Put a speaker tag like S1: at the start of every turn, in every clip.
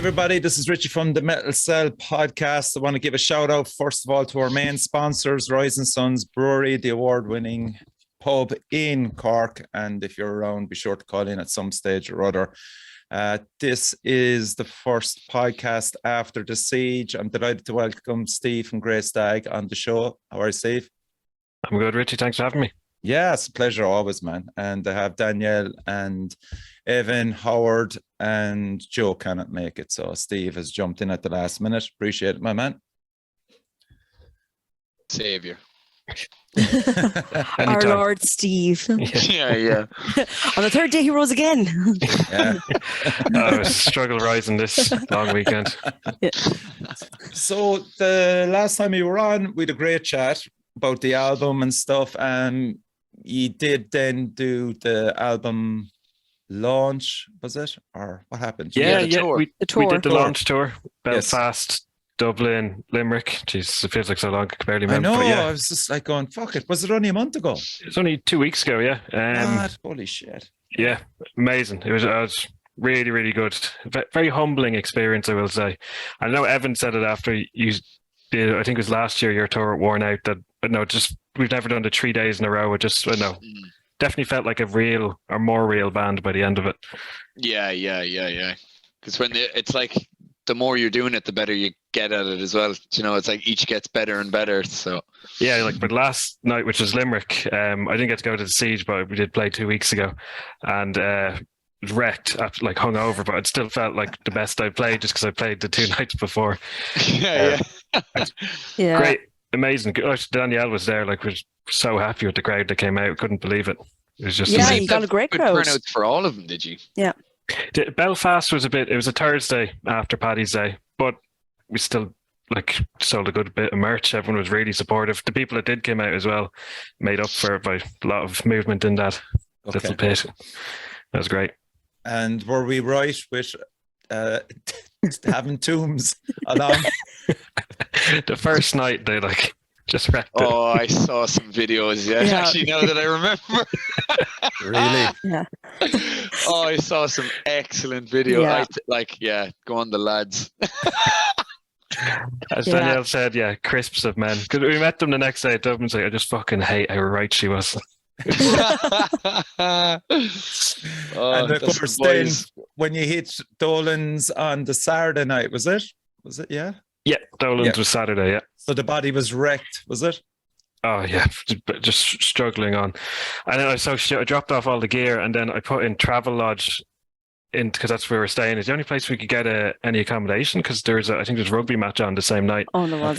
S1: everybody, this is Richie from the Metal Cell podcast. I want to give a shout out first of all to our main sponsors, Rising Suns Brewery, the award-winning pub in Cork, and if you're around, be sure to call in at some stage or other. This is the first podcast after the siege. I'm delighted to welcome Steve from Stag on the show. How are you, Steve?
S2: I'm good, Richie. Thanks for having me.
S1: Yeah, it's a pleasure always, man. And I have Danielle and Evan, Howard, and Joe cannot make it. So Steve has jumped in at the last minute. Appreciate it, my man.
S3: Savior.
S4: Our Lord Steve.
S3: Yeah.
S4: On the third day he rose again.
S1: Yeah.
S2: I was struggle rising this long weekend.
S4: Yeah.
S1: So the last time you were on, we had a great chat about the album and stuff. You did then do the album launch, was it? Or what happened?
S2: Yeah.
S1: The tour.
S2: We did the launch tour. Belfast,
S1: Yes.
S2: Dublin, Limerick. Jeez, it feels like so long. I could barely remember.
S1: I know.
S2: But yeah,
S1: I was just like going, fuck it. Was it only a month ago?
S2: it was only 2 weeks ago. Yeah.
S1: Holy shit.
S2: Yeah, amazing. It was really, really good. Very humbling experience, I will say. I know Evan said it after you did. I think it was last year your tour worn out. We've never done the 3 days in a row. It just definitely felt like a real or more real band by the end of it.
S3: Yeah. Because it's like the more you're doing it, the better you get at it as well. You know, it's like each gets better and better. So
S2: yeah, but last night, which was Limerick, I didn't get to go to the Siege, but we did play 2 weeks ago, and wrecked, like hungover, but it still felt like the best I played just because I played the 2 nights before.
S3: Yeah.
S2: Great, amazing. Danielle was there. Like, we're so happy with the crowd that came out. Couldn't believe it. It was just
S4: you got a great
S3: good
S4: crowd.
S3: turnouts for all of them, did you?
S4: Yeah.
S2: Belfast was it was a Thursday after Paddy's Day, but we still sold a good bit of merch. Everyone was really supportive. The people that did come out as well made up for it by a lot of movement in that little pit. That was great.
S1: And were we right with having tombs along?
S2: The first night they just wrecked it.
S3: Oh, I saw some videos. Yeah. Actually, now that I remember.
S1: Really?
S4: Yeah.
S3: Oh, I saw some excellent video.
S4: Yeah.
S3: Go on the lads.
S2: As Danielle said, crisps of men. Because we met them the next day at Dublin, I just fucking hate how right she was.
S1: And of course, then when you hit Dolan's on the Saturday night, was it? Yeah?
S2: Yeah, Dolan's was Saturday, yeah.
S1: So the body was wrecked, was it?
S2: Oh, yeah, just struggling on. And then I dropped off all the gear, and then I put in Travelodge because that's where we're staying. It's the only place we could get any accommodation because I think there's a rugby match on the same night.
S4: Oh, there was,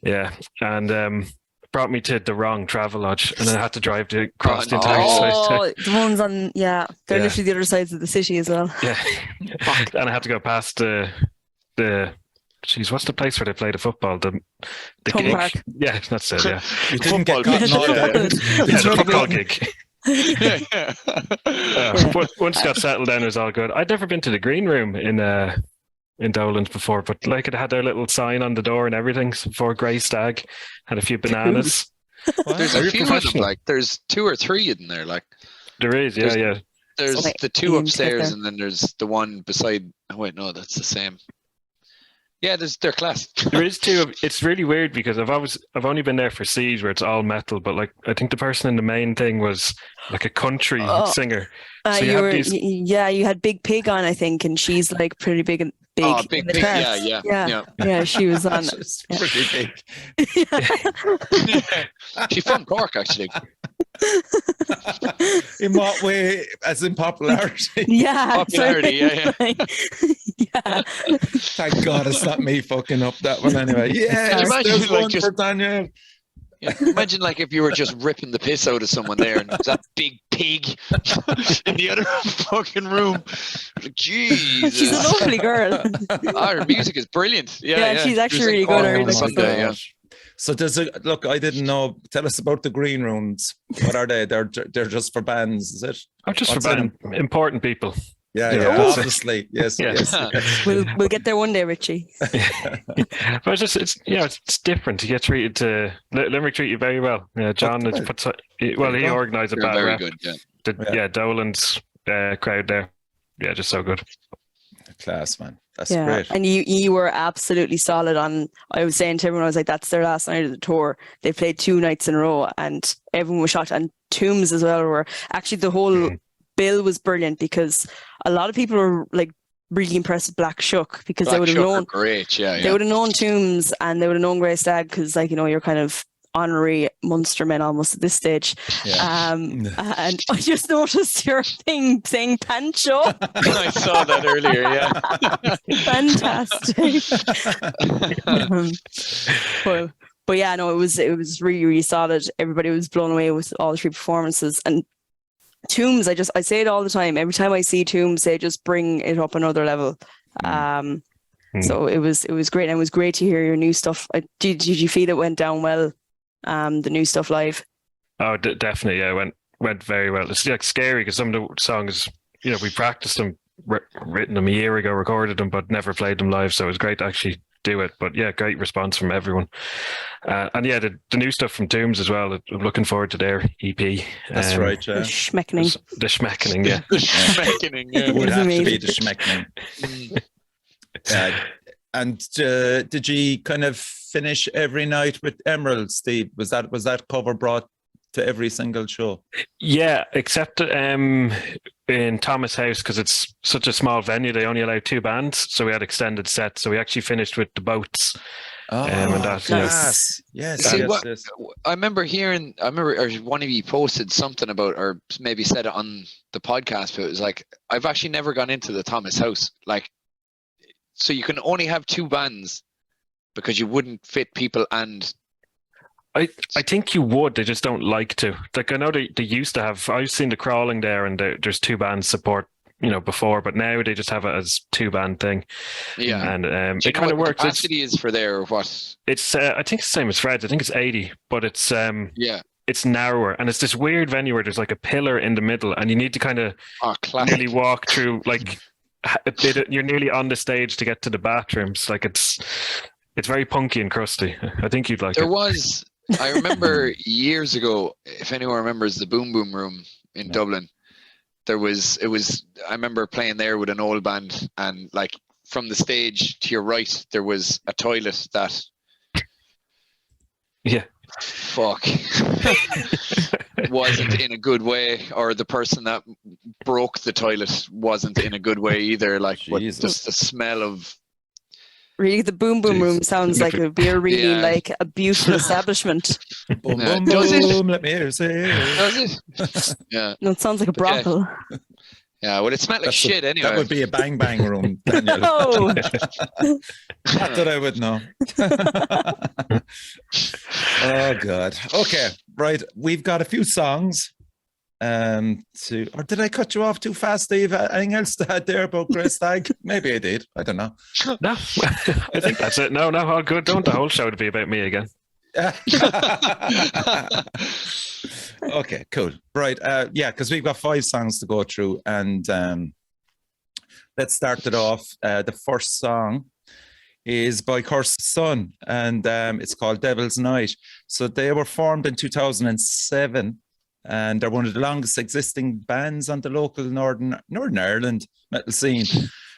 S2: Yeah, and brought me to the wrong Travelodge, and then I had to drive across the entire site.
S4: Oh, the ones on, they're literally the other sides of the city as well.
S2: Yeah, and I had to go past the jeez, what's the place where they play the football? The gig.
S4: Park.
S2: Yeah, that's it. Yeah,
S1: You didn't get caught in all that.
S2: it's a football gig.
S3: Yeah.
S2: But once it got settled down, it was all good. I'd never been to the green room in Dolan's before, but it had their little sign on the door and everything for Grey Stag. Had a few bananas.
S3: There's a few of them. There's 2 or 3 in there.
S2: There is, yeah.
S3: There's the 2 upstairs, and then there's the one beside. Oh wait, no, that's the same. Yeah, they're class.
S2: There is 2. It's really weird because I've only been there for Siege where it's all metal, but I think the person in the main thing was like a country singer. So
S4: you had Big Pig on, I think, and she's pretty big in
S3: Big
S4: the
S3: Pig,
S4: charts. Yeah, she was on it.
S1: It's pretty big.
S3: She's from Cork, actually.
S1: In what way? As in popularity?
S4: Yeah.
S3: Popularity, yeah.
S4: Yeah.
S1: Thank God it's not me fucking up that one anyway. Yeah, there's one for Danielle.
S3: Yeah. Imagine if you were just ripping the piss out of someone there and there's that big pig in the other fucking room. Jesus.
S4: She's a lovely girl.
S3: Her music is brilliant. Yeah,
S4: she's actually really good.
S1: Oh,
S3: Sunday, yeah.
S1: So look, I didn't know. Tell us about the green rooms. What are they? They're just for bands, is it?
S2: Oh, just for important people.
S1: Yeah, obviously. Yes.
S4: We'll get there one day, Richie.
S2: But it's different. You get treated to Limerick treat you very well. Yeah, John he organised a bad
S3: very
S2: rep.
S3: good.
S2: Dolan's crowd there. Yeah, just so good.
S1: Class, man. That's
S4: Yeah,
S1: great.
S4: and you were absolutely solid on. I was saying to everyone, I was like, "That's their last night of the tour." They played 2 nights in a row, and everyone was shocked. And Tombs as well were actually the whole bill was brilliant because a lot of people were like really impressed with Black Shuck because they
S3: Black
S4: would have
S3: Shuck are
S4: known
S3: great. Yeah,
S4: they
S3: yeah.
S4: would have known Tombs and they would have known Grey Stag because like you're kind of honorary Munster men almost at this stage.
S1: Yeah.
S4: And I just noticed your thing saying Pancho.
S3: I saw that earlier. Yeah.
S4: Fantastic. But yeah, no, it was really, really solid. Everybody was blown away with all 3 performances. And Tombs, I say it all the time. Every time I see Tombs, they just bring it up another level. So it was great, and it was great to hear your new stuff. Did you feel it went down well? The new stuff live.
S2: Oh, definitely. Yeah, it went very well. It's like scary because some of the songs, we practiced them, written them a year ago, recorded them, but never played them live. So it was great to actually do it. But yeah, great response from everyone. And yeah, the new stuff from Tombs as well. I'm looking forward to their EP.
S1: That's right,
S4: The
S1: yeah.
S4: Schmeckening.
S2: The Schmeckening, yeah.
S3: The Schmeckening, yeah.
S1: It would
S4: was
S1: have to be
S4: amazing.
S1: the Schmeckening. And did you kind of finish every night with Emerald, Steve? Was that cover brought to every single show?
S2: Yeah, except in Thomas House because it's such a small venue. They only allow 2 bands, so we had extended sets. So we actually finished with the Boats.
S1: Oh,
S2: And that,
S1: class. Yes.
S3: See,
S1: yes.
S3: I remember or one of you posted something about, or maybe said it on the podcast, but it was like, I've actually never gone into the Thomas House. Like, so you can only have 2 bands because you wouldn't fit people and...
S2: I think you would. They just don't like to. Like I know they used to have. I've seen the Crawling there, and there's 2 bands support. Before, but now they just have it as 2-band thing.
S3: Yeah,
S2: and
S3: it
S2: kind of works.
S3: The capacity is for there or what?
S2: It's I think it's the same as Fred's. I think it's 80, but it's it's narrower, and it's this weird venue where there's like a pillar in the middle, and you need to kind of nearly walk through like a bit. You're nearly on the stage to get to the bathrooms. Like it's very punky and crusty. I think you'd like it.
S3: I remember years ago, if anyone remembers the Boom Boom Room in Dublin, I remember playing there with an old band, and like from the stage to your right, there was a toilet that wasn't in a good way, or the person that broke the toilet wasn't in a good way either. Like, but just the smell of...
S4: Really, the Boom Boom Room sounds like it would be a really like a beautiful establishment.
S1: Boom, boom, boom, let me hear it say.
S3: Does it? Yeah.
S4: No, it sounds like a brothel.
S3: Yeah, well, it smelled like shit anyway.
S1: That would be a bang bang room, Danielle.
S4: No.
S1: Not that I would know. Oh God. Okay, right. We've got a few songs. Or did I cut you off too fast, Steve? Anything else to add there about Grey Stag? Maybe I did. I don't know.
S2: No, I think that's it. No, all good. Don't the whole show to be about me again.
S1: Okay, cool. Right. Because we've got 5 songs to go through, and let's start it off. The first song is by Cursed Sun, and it's called Devil's Night. So they were formed in 2007, and they're one of the longest existing bands on the local Northern Ireland metal scene.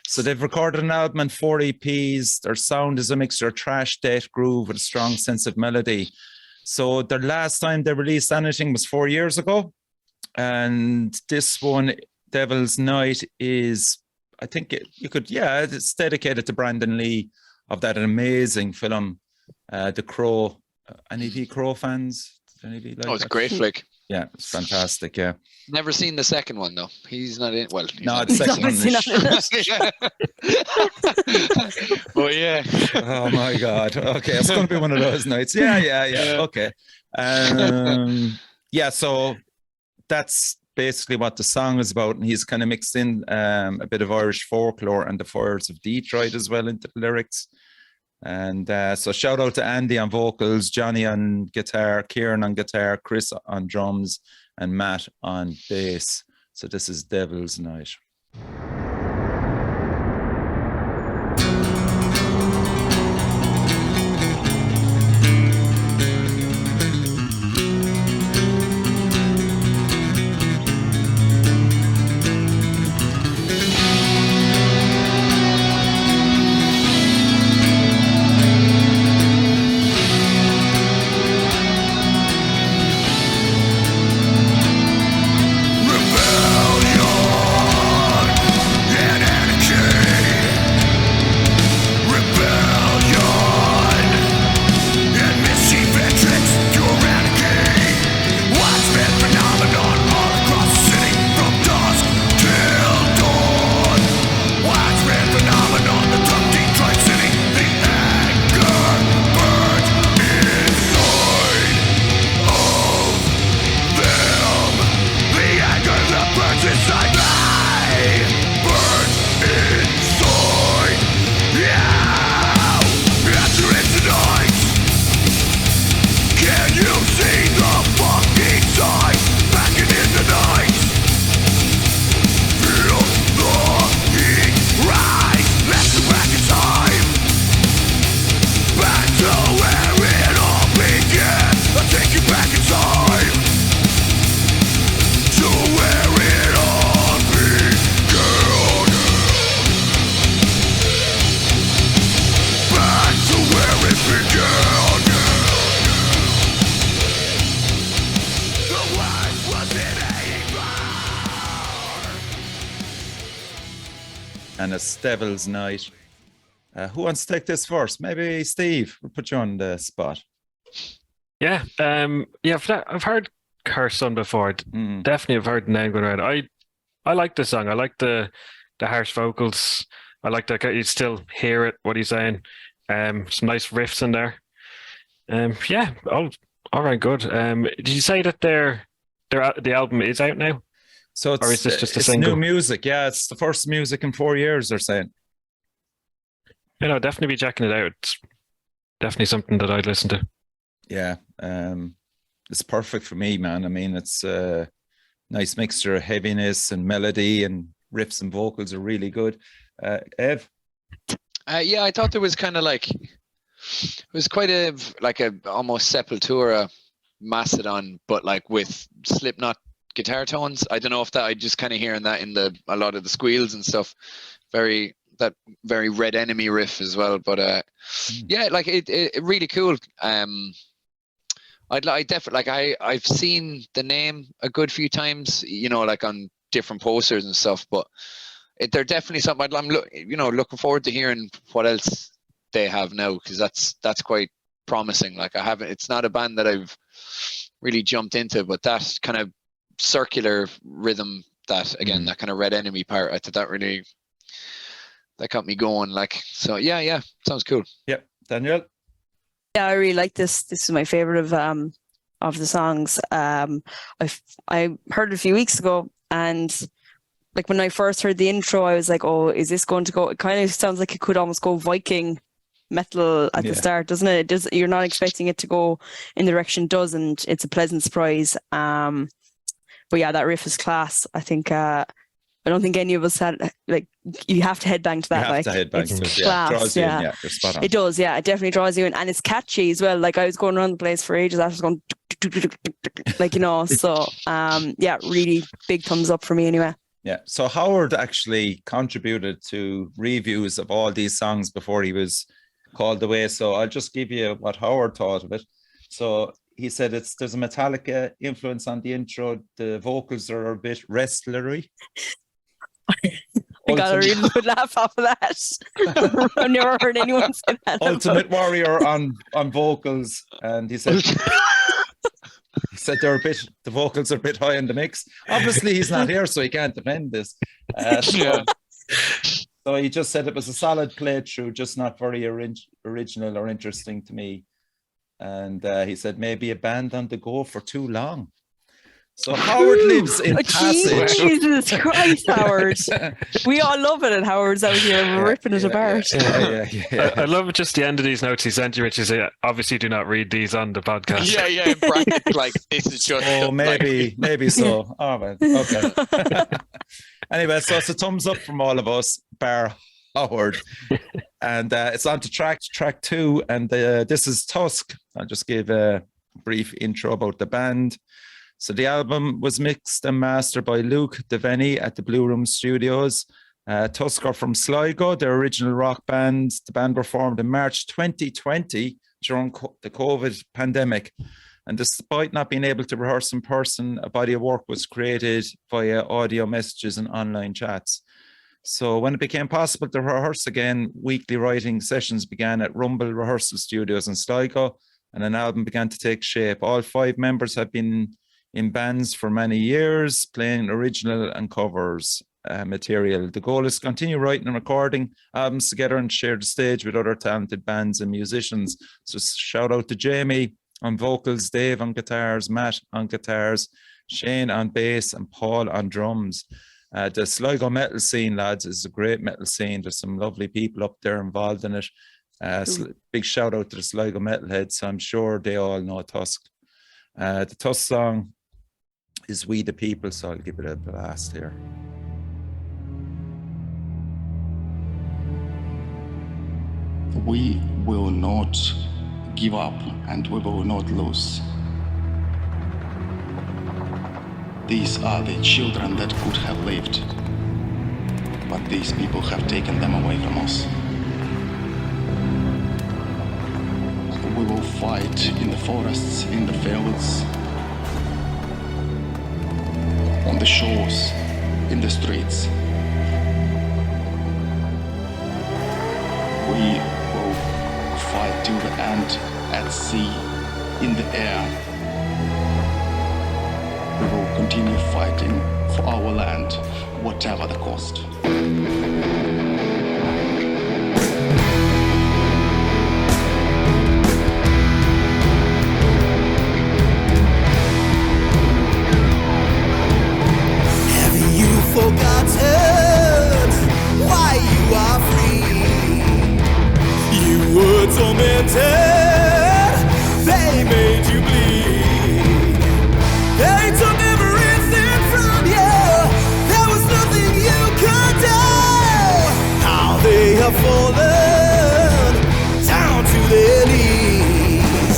S1: So they've recorded an album and 4 EPs. Their sound is a mixture of thrash, death, groove with a strong sense of melody. So their last time they released anything was 4 years ago. And this one, Devil's Night, is, I think it's dedicated to Brandon Lee of that amazing film, The Crow. Any of you Crow fans?
S3: It's a great flick.
S1: Yeah, it's fantastic. Yeah.
S3: Never seen the second one though. He's not in. Well,
S1: no, the second one.
S3: But yeah.
S1: Oh my God. Okay, it's going to be one of those nights. Yeah. Okay. So that's basically what the song is about, and he's kind of mixed in a bit of Irish folklore and the fires of Detroit as well into the lyrics. And so shout out to Andy on vocals, Johnny on guitar, Kieran on guitar, Chris on drums, and Matt on bass. So this is Devil's Night. and It's Devil's Night. Who wants to take this first? Maybe Steve. We'll put you on the spot.
S2: Yeah, I've heard Curse Son before. Definitely, I've heard the name going around. I like the song. I like the harsh vocals. I like that you still hear it. What he's saying. Some nice riffs in there. All right, good. Did you say that the album is out now?
S1: So
S2: or is this just a
S1: it's
S2: single?
S1: new music. Yeah, it's the first music in 4 years, they're saying.
S2: Definitely be checking it out. It's definitely something that I'd listen to.
S1: Yeah, it's perfect for me, man. I mean, it's a nice mixture of heaviness and melody, and riffs and vocals are really good. Ev?
S3: I thought there was kind of like, it was quite a almost Sepultura Mastodon, but like with Slipknot guitar tones. I don't know if that, I just kind of hearing that in a lot of the squeals and stuff. Very Red Enemy riff as well. But yeah, like it really cool. I definitely I've seen the name a good few times, like on different posters and stuff. But they're definitely something I'm looking forward to hearing what else they have now, because that's quite promising. Like it's not a band that I've really jumped into, but that kind of circular rhythm, that again, that kind of Red Enemy part, I thought that got me going. Like, so yeah, sounds cool.
S1: Yep. Danielle?
S4: Yeah, I really like this. This is my favorite of the songs. I heard it a few weeks ago, and like when I first heard the intro, I was like, "Oh, is this going to go?" It kind of sounds like it could almost go Viking metal at the start, doesn't it? You're not expecting it to go in the direction it does, and it's a pleasant surprise. But yeah, that riff is class. I think I don't think any of us had, like, you have to headbang to that.
S1: You have to headbang to it.
S4: Class,
S1: Draws you in, you're spot on.
S4: It does, yeah. It definitely draws you in, and it's catchy as well. Like, I was going around the place for ages. I was going like, so yeah, really big thumbs up for me anyway.
S1: Yeah. So Howard actually contributed to reviews of all these songs before he was called away. So I'll just give you what Howard thought of it. So he said there's a Metallica influence on the intro. The vocals are a bit wrestlery.
S4: I got a really good laugh off of that. I've never heard anyone say that.
S1: Ultimate Warrior on vocals, and he said the vocals are a bit high in the mix. Obviously, he's not here, so he can't defend this. So he just said it was a solid playthrough, just not very original or interesting to me. And he said maybe a band on the go for too long. So Howard lives in Passage.
S4: Jesus Christ, Howard. We all love it, and Howard's out here ripping it apart.
S1: Yeah.
S2: I love just the end of these notes he sent you, which is obviously do not read these on the podcast.
S3: Yeah, in brackets, like this is just.
S1: Oh, maybe so. Oh, man. Okay. Anyway, so it's a thumbs up from all of us, bar Howard. And it's on to track 2, and this is Tusk. I'll just give a brief intro about the band. So the album was mixed and mastered by Luke Devaney at the Blue Room Studios. Tusk are from Sligo, their original rock band. The band were formed in March 2020 during the COVID pandemic. And despite not being able to rehearse in person, a body of work was created via audio messages and online chats. So when it became possible to rehearse again, weekly writing sessions began at Rumble Rehearsal Studios in Sligo, and an album began to take shape. All 5 members have been in bands for many years, playing original and covers material. The goal is to continue writing and recording albums together and share the stage with other talented bands and musicians. So shout out to Jamie on vocals, Dave on guitars, Matt on guitars, Shane on bass, and Paul on drums. The Sligo metal scene, lads, is a great metal scene. There's some lovely people up there involved in it. Big shout out to the Sligo metalheads. I'm sure they all know Tusk. The Tusk song is We the People, so I'll give it a blast here.
S5: We will not give up, and we will not lose. These are the children that could have lived, but these people have taken them away from us. We will fight in the forests, in the fields, on the shores, in the streets. sea, in the air. We will continue fighting for our land, whatever the cost.
S6: Have you forgotten why you are free? You were tormented, they made you bleed. They took everything from you, there was nothing you could do. How they have fallen down to their knees.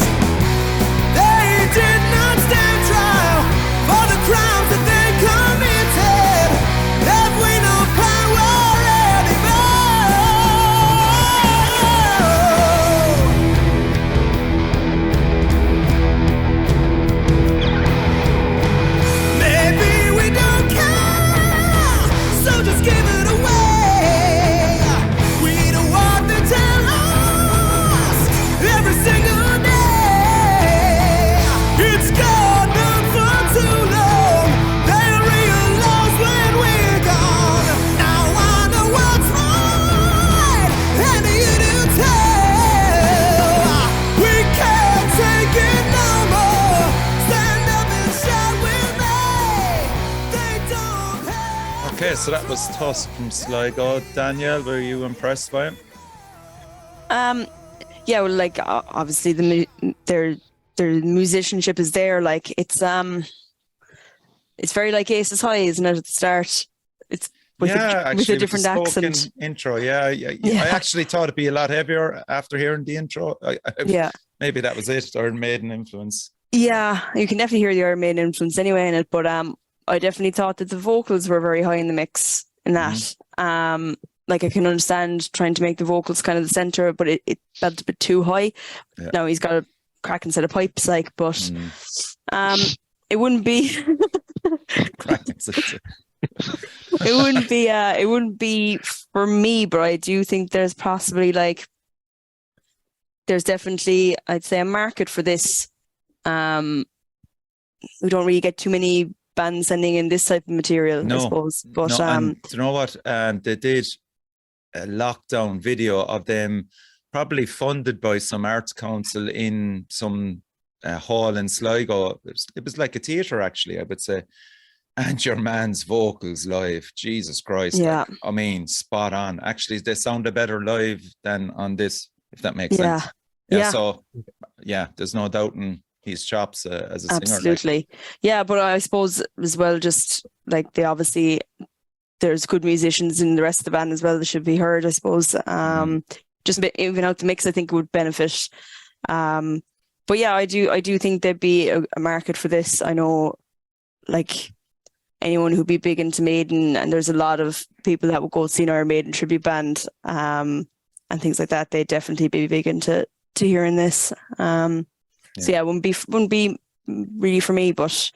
S6: They did not stand trial for the crimes that they committed. Have we no power anymore? Maybe we don't care, so just give it away. We don't want to tell us every single day. It's gone on for too long. They'll realize when we're gone. Now I know what's right, and you do too. We can't take it no more. Stand up and shout with me. They don't have.
S1: Okay, so that was Tusk from Sligo. Danielle, were you impressed by him?
S4: Yeah, well, like obviously their musicianship is there. Like it's very like Aces High, isn't it? At the start, it's with
S1: actually,
S4: a different
S1: with the spoken
S4: accent.
S1: intro. Yeah.
S4: Yeah.
S1: I actually thought it'd be a lot heavier after hearing the intro.
S4: Yeah,
S1: Maybe that was it, Iron Maiden influence.
S4: yeah, you can definitely hear the Iron Maiden influence anyway in it. But I definitely thought that the vocals were very high in the mix in that. Like I can understand trying to make the vocals kind of the center, but it felt a bit too high.
S1: Yeah.
S4: Now he's got a cracking set of pipes, like, but it wouldn't be.
S1: Cracking sense.
S4: It wouldn't be for me, but I do think there's possibly there's definitely, I'd say, a market for this. We don't really get too many bands sending in this type of material, I suppose. But
S1: no, and do you know what? They did a lockdown video of them, probably funded by some arts council in some hall in Sligo. It was like a theatre, actually, I would say. And your man's vocals live, Jesus Christ.
S4: Yeah.
S1: Like, I mean, spot on. Actually, they sounded better live than on this, if that makes sense.
S4: Yeah.
S1: So, yeah, there's no doubting his chops as a singer.
S4: Absolutely. Yeah, but I suppose as well, just like there's good musicians in the rest of the band as well that should be heard, I suppose. Just even out the mix, I think it would benefit. But yeah, I do think there'd be a market for this. I know, like, anyone who'd be big into Maiden, and there's a lot of people that would go see an Iron Maiden tribute band, and things like that. They'd definitely be big into hearing this. So yeah, it wouldn't be really for me, but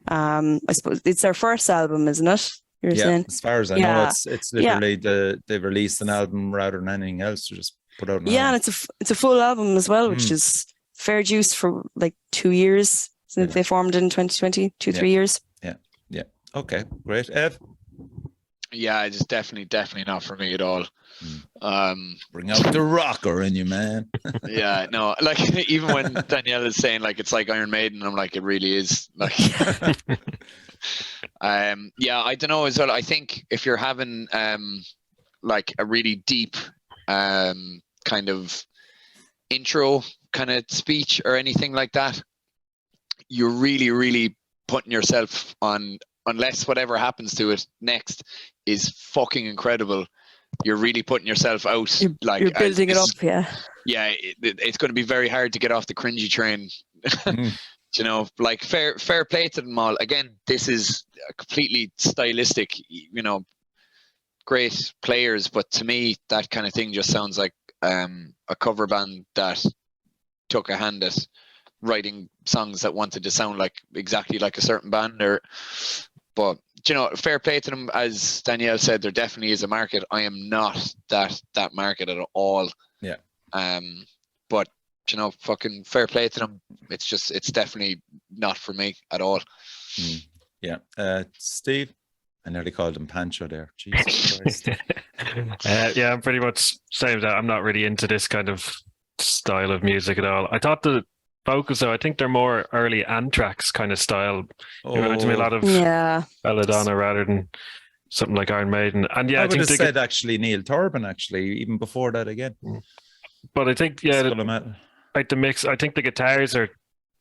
S4: I suppose it's their first album, isn't it? You're saying?
S1: As far as I know, it's literally they've released an album rather than anything else to just put out an album.
S4: And it's a full album as well, which is fair juice for like 2 years since they formed in 2020, 3 years.
S1: Yeah. Okay, great. Ev?
S3: Yeah, it's definitely not for me at all.
S1: Bring out the rocker in you, man.
S3: Yeah, no, like even when Danielle is saying like it's like Iron Maiden, I'm like, it really is. Like, yeah, I don't know as well. I think if you're having like a really deep kind of intro kind of speech or anything like that, you're really, really putting yourself on, unless whatever happens to it next is fucking incredible. You're really putting yourself out.
S4: You're building it up, yeah.
S3: Yeah, it's going to be very hard to get off the cringy train. You know, like fair play to them all. Again, this is completely stylistic, you know, great players, but to me, that kind of thing just sounds like a cover band that took a hand at writing songs that wanted to sound like exactly like a certain band. But you know, fair play to them. As Danielle said, there definitely is a market. I am not that market at all.
S1: Yeah.
S3: But you know, fucking fair play to them. It's definitely not for me at all.
S1: Yeah. Steve, I nearly called him Pancho there. Jesus Christ.
S2: Yeah, I'm pretty much same as that. I'm not really into this kind of style of music at all. I thought the vocals, though, I think they're more early Anthrax kind of style. You know, to me, a lot of
S4: Yeah.
S2: Belladonna rather than something like Iron Maiden. And yeah,
S1: I
S2: I
S1: would
S2: think
S1: have
S2: they
S1: said actually Neil Turbin, actually, even before that again.
S2: but I think, yeah,
S1: Skull of Metal.
S2: like the mix, I think the guitars are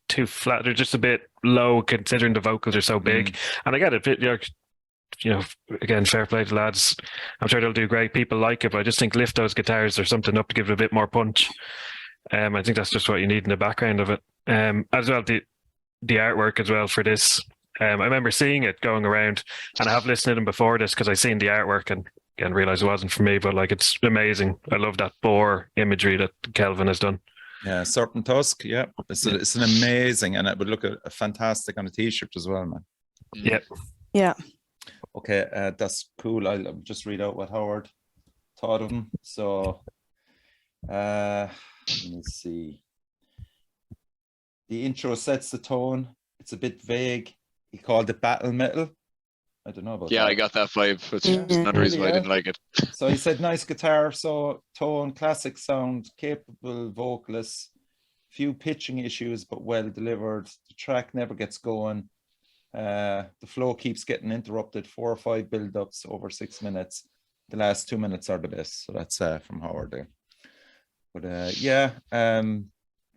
S2: too flat. They're just a bit low considering the vocals are so big. And I get it. You know, again, fair play to lads. I'm sure they'll do great. People like it, but I just think lift those guitars or something up to give it a bit more punch. I think that's just what you need in the background of it. As well, the artwork as well for this. I remember seeing it going around, and I have listened to them before this because I seen the artwork and again realized it wasn't for me. But like, it's amazing. I love that boar imagery that Kelvin has done.
S1: Yeah, Serpent Tusk. Yeah, it's an amazing, and it would look fantastic on a t-shirt as well, man.
S2: Yeah.
S4: Yeah.
S1: Okay, that's cool. I'll just read out what Howard thought of them. So, let me see. The intro sets the tone. It's a bit vague. He called it battle metal. I don't know about that.
S3: Yeah, I got that vibe. It's another reason why I didn't like it.
S1: So he said nice guitar, so tone, classic sound, capable vocalists, few pitching issues, but well delivered. The track never gets going. The flow keeps getting interrupted. 4 or 5 build-ups over 6 minutes. The last 2 minutes are the best. So that's from Howard there. But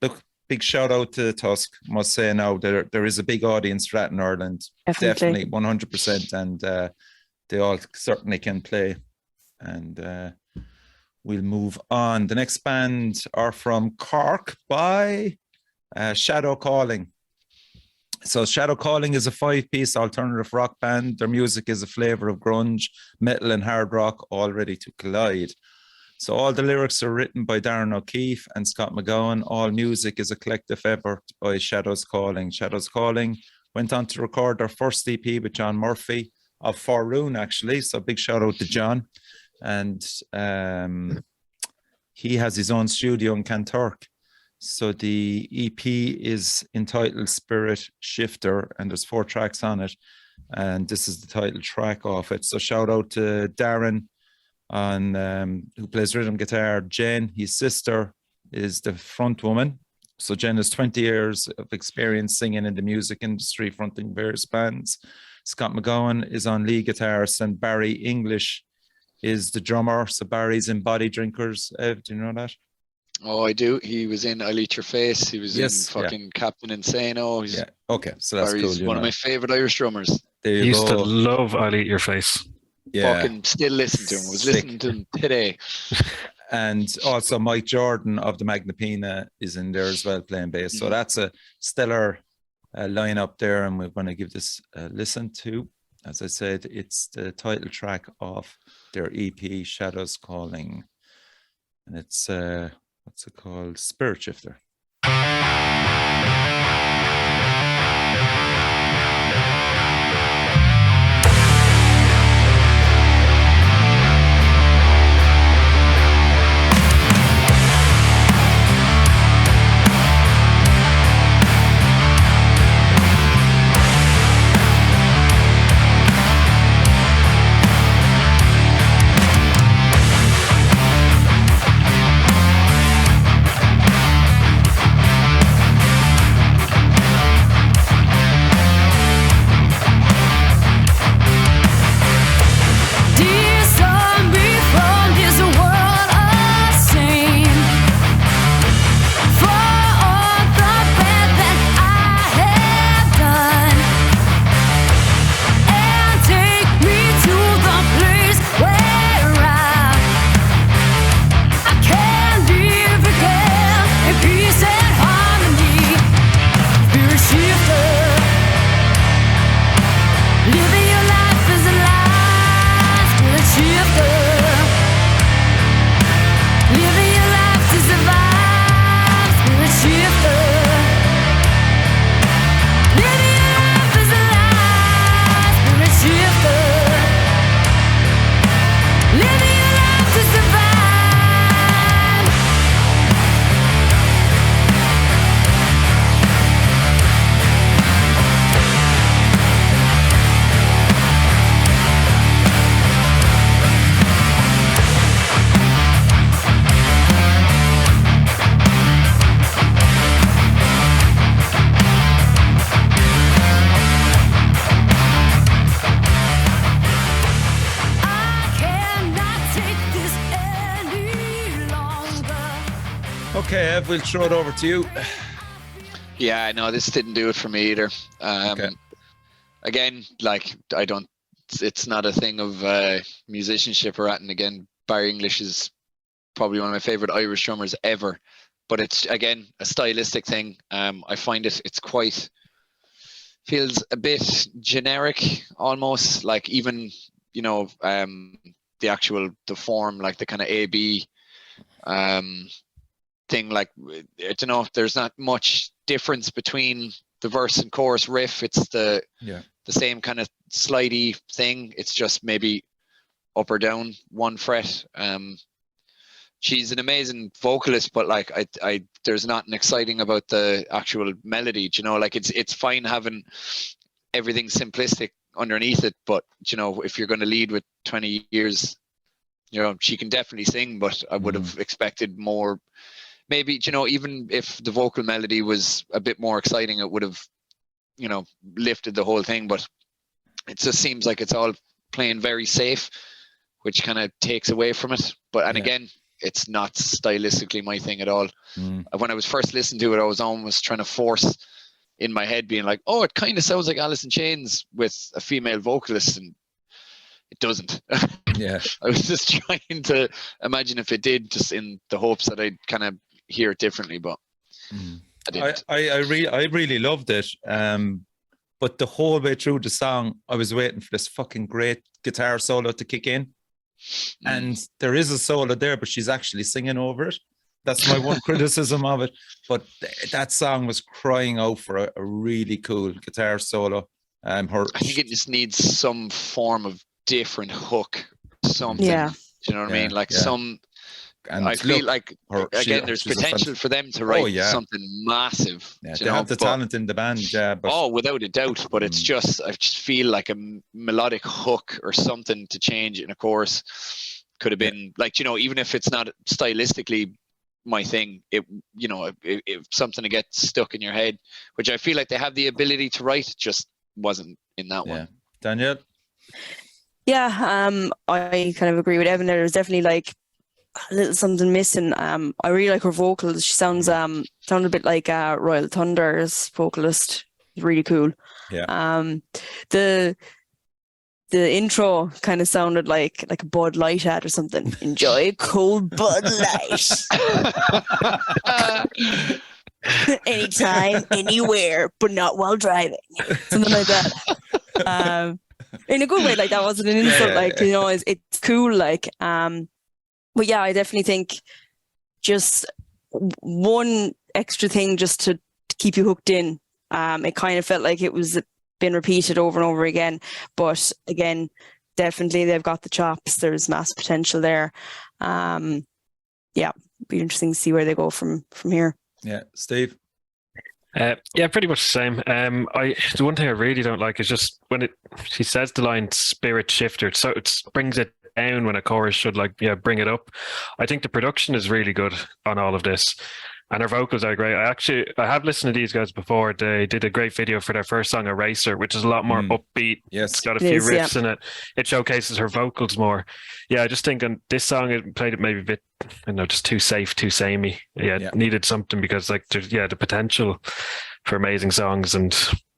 S1: look, big shout out to Tusk. Must say now there is a big audience for that in Ireland. Definitely 100%, and they all certainly can play. And we'll move on. The next band are from Cork by Shadow Calling. So Shadow Calling is a 5-piece alternative rock band. Their music is a flavor of grunge, metal and hard rock, all ready to collide. So all the lyrics are written by Darren O'Keefe and Scott McGowan. All music is a collective effort by Shadows Calling. Shadows Calling went on to record their first EP with John Murphy of Faroon, actually. So big shout out to John. And he has his own studio in Kanturk. So the EP is entitled Spirit Shifter, and there's 4 tracks on it. And this is the title track off it. So shout out to Darren, who plays rhythm guitar. Jen, his sister, is the front woman. So Jen has 20 years of experience singing in the music industry, fronting various bands. Scott McGowan is on lead guitarist, and Barry English is the drummer. So Barry's in Body Drinkers. Ev, do you know that?
S3: Oh, I do. He was in I'll Eat Your Face. He was in fucking Captain Insano.
S1: Yeah. Okay. So that's
S3: Barry's
S1: cool.
S3: one of my favorite Irish drummers.
S1: There you
S2: Used to
S1: go.
S2: love I'll Eat Your Face.
S1: Yeah.
S3: Fucking still listen to him. Was
S1: Sick.
S3: listening to him today.
S1: And also Mike Jordan of the Magnapina is in there as well, playing bass. So that's a stellar lineup there, and we're going to give this a listen to. As I said, it's the title track of their EP, Shadows Calling, and it's what's it called? Spirit Shifter. Okay, Ev, we'll throw it over to you.
S3: Yeah, no, this didn't do it for me either.
S1: Okay.
S3: Again, like it's not a thing of musicianship or that. And again, Barry English is probably one of my favorite Irish drummers ever. But it's again a stylistic thing. I find it's quite feels a bit generic almost. Like even the form, like the kind of A-B thing, like I don't know, there's not much difference between the verse and chorus riff. It's the same kind of slidey thing. It's just maybe up or down one fret. She's an amazing vocalist, but like I there's nothing exciting about the actual melody. Like it's fine having everything simplistic underneath it, but if you're going to lead with 20 years, she can definitely sing, but I would have expected more. Maybe, even if the vocal melody was a bit more exciting, it would have, lifted the whole thing. But it just seems like it's all playing very safe, which kind of takes away from it. But again, it's not stylistically my thing at all. When I was first listening to it, I was almost trying to force in my head being like, oh, it kind of sounds like Alice in Chains with a female vocalist, and it doesn't.
S1: Yeah.
S3: I was just trying to imagine if it did, just in the hopes that I'd kind of hear it differently, but I didn't.
S1: I really loved it. But the whole way through the song, I was waiting for this fucking great guitar solo to kick in. And there is a solo there, but she's actually singing over it. That's my one criticism of it. But that song was crying out for a really cool guitar solo. I think
S3: it just needs some form of different hook, something.
S4: Yeah.
S3: Do you know what I mean? Like some. And I feel like there's potential for them to write something massive.
S1: Yeah, they have the talent in the band. Yeah, but
S3: without a doubt. But it's just I just feel like a melodic hook or something to change in a chorus could have been like even if it's not stylistically my thing, it if something to get stuck in your head, which I feel like they have the ability to write, just wasn't in that one.
S1: Danielle?
S4: Yeah, I kind of agree with Evan. There's definitely like a little something missing. I really like her vocals. She sounds a bit like Royal Thunder's vocalist. Really cool.
S1: Yeah.
S4: The intro kind of sounded like a Bud Light ad or something. Enjoy cold Bud Light. Anytime, anywhere, but not while driving. Something like that. In a good way, like that wasn't an insult. It's cool. Like, but yeah, I definitely think just one extra thing just to keep you hooked in. It kind of felt like it was been repeated over and over again, but again, definitely they've got the chops. There's mass potential there. Be interesting to see where they go from here.
S1: Yeah, Steve.
S2: Pretty much the same. The one thing I really don't like is just when she says the line "spirit shifter," so it brings it down when a chorus should bring it up. I think the production is really good on all of this. And her vocals are great. I have listened to these guys before. They did a great video for their first song, Eraser, which is a lot more upbeat.
S1: Yes.
S2: It's got a few riffs in it. It showcases her vocals more. Yeah, I just think on this song, it played it maybe a bit, just too safe, too samey. Yeah, it needed something because there's the potential for amazing songs and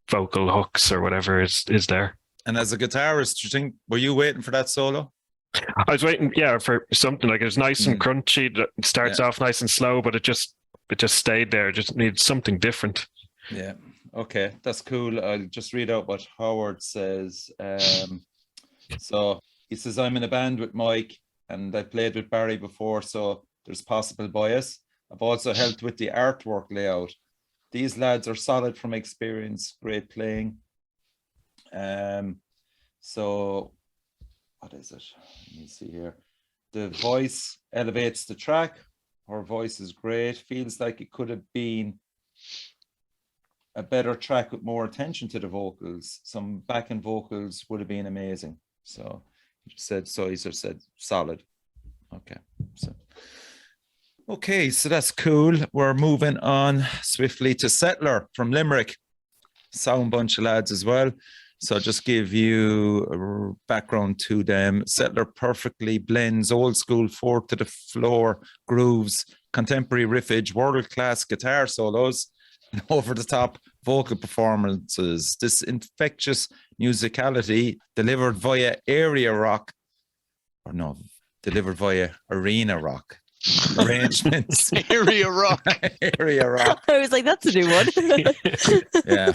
S2: vocal hooks or whatever is there.
S1: And as a guitarist, were you waiting for that solo?
S2: I was waiting, for something like it was nice and crunchy. It starts off nice and slow, but it just stayed there. It just needed something different.
S1: Yeah. Okay, that's cool. I'll just read out what Howard says. So he says, I'm in a band with Mike and I played with Barry before, so there's possible bias. I've also helped with the artwork layout. These lads are solid from experience, great playing. So what is it? Let me see here. The voice elevates the track. Her voice is great. Feels like it could have been a better track with more attention to the vocals. Some backing vocals would have been amazing. So he said solid. Okay, so that's cool. We're moving on swiftly to Settler from Limerick. Sound bunch of lads as well. So just give you a background to them. Settler perfectly blends old school 4 to the floor grooves contemporary riffage, world-class guitar solos, and over-the-top vocal performances. This infectious musicality delivered via arena rock arrangements.
S3: Area rock.
S1: Area rock.
S4: I was like, that's a new one.
S1: Yeah.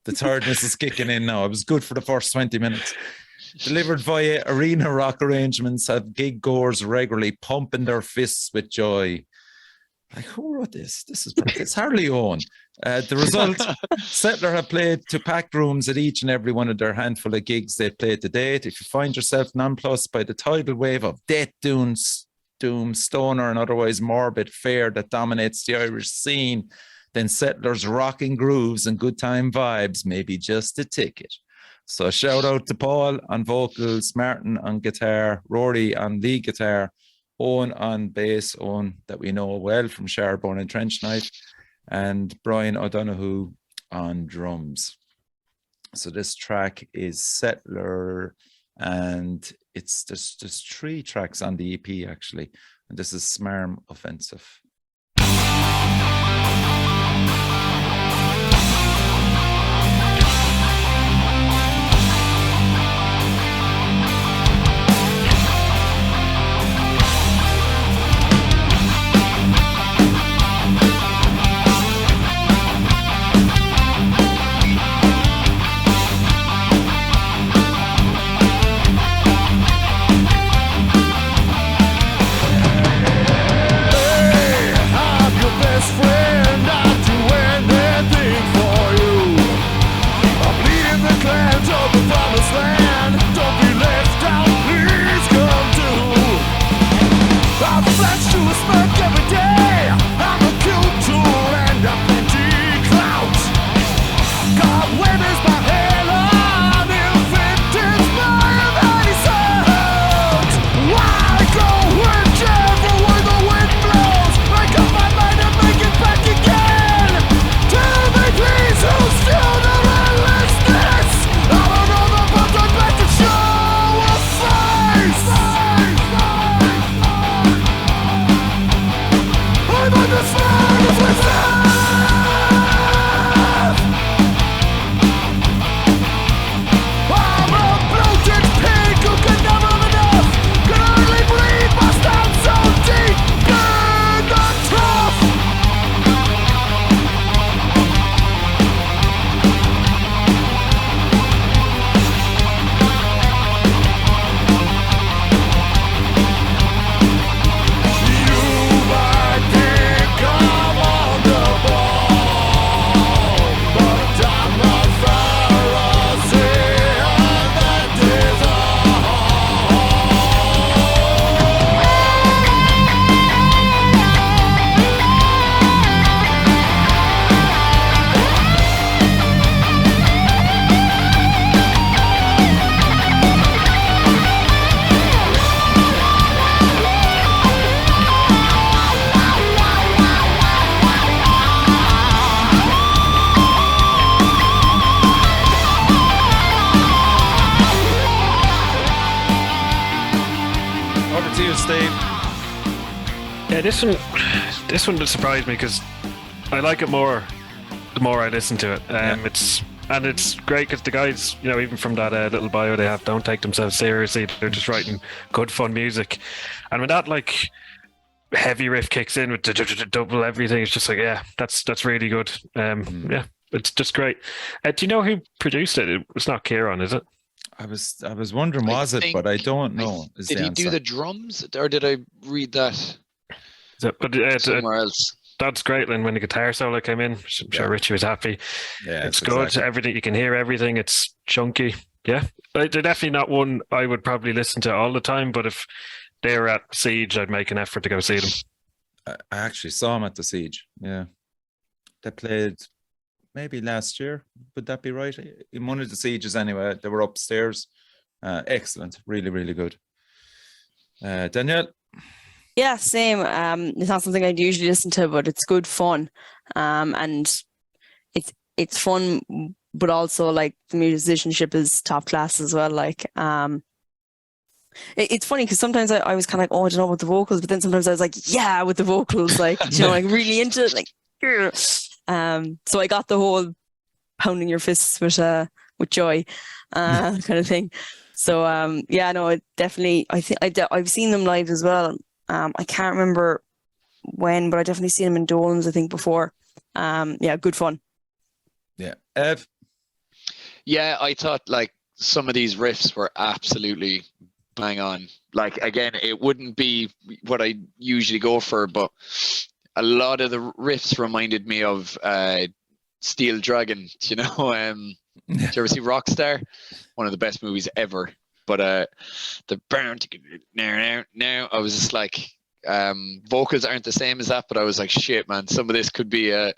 S1: The tiredness is kicking in now. It was good for the first 20 minutes. Delivered via arena rock arrangements have gig goers regularly pumping their fists with joy. Like, who wrote this? It's hardly own. The result, Settler have played to packed rooms at each and every one of their handful of gigs they played to date. If you find yourself nonplussed by the tidal wave of death, doom, stoner, and otherwise morbid fare that dominates the Irish scene, then Settler's rocking grooves and good time vibes may be just a ticket. So shout out to Paul on vocals, Martin on guitar, Rory on lead guitar, Owen on bass, Owen that we know well from Sharbone and Trench Knife, and Brian O'Donoghue on drums. So this track is Settler, and there's 3 tracks on the EP actually, and this is Smarm Offensive.
S2: Yeah, this one surprised me because I like it more the more I listen to it. It's great because the guys, even from that little bio they have, don't take themselves seriously. They're just writing good, fun music, and when that heavy riff kicks in with the double everything, it's just like, yeah, that's really good. Yeah, it's just great. Do you know who produced it? It's not Kieran, is it?
S1: I was wondering, was it? But I don't know.
S3: Did he do the drums, or did I read that somewhere else?
S2: That's great. And when the guitar solo came in, I'm sure Richie was happy.
S1: Yeah,
S2: it's good. Exactly. Everything, you can hear everything. It's chunky. Yeah, they're definitely not one I would probably listen to all the time. But if they were at Siege, I'd make an effort to go see them.
S1: I actually saw them at the Siege. Yeah, they played maybe last year. Would that be right? In one of the Sieges anyway. They were upstairs. Excellent. Really, really good. Danielle?
S4: Yeah, same. It's not something I'd usually listen to, but it's good fun. And it's fun, but also the musicianship is top class as well. It's funny because sometimes I was kind of like, oh, I don't know about the vocals, but then sometimes I was like, yeah, with the vocals, like, like really into it, like, yeah. So I got the whole pounding your fists with joy, kind of thing. So yeah, no, it definitely. I think I've seen them live as well. I can't remember when, but I definitely seen them in Dolan's, I think, before. Yeah, good fun.
S1: Yeah. Ev?
S3: Yeah, I thought like some of these riffs were absolutely bang on. Like again, it wouldn't be what I usually go for, but a lot of the riffs reminded me of Steel Dragon. You know, did you ever see Rockstar? One of the best movies ever. But the now I was just like, vocals aren't the same as that, but I was like, shit, man, some of this could be a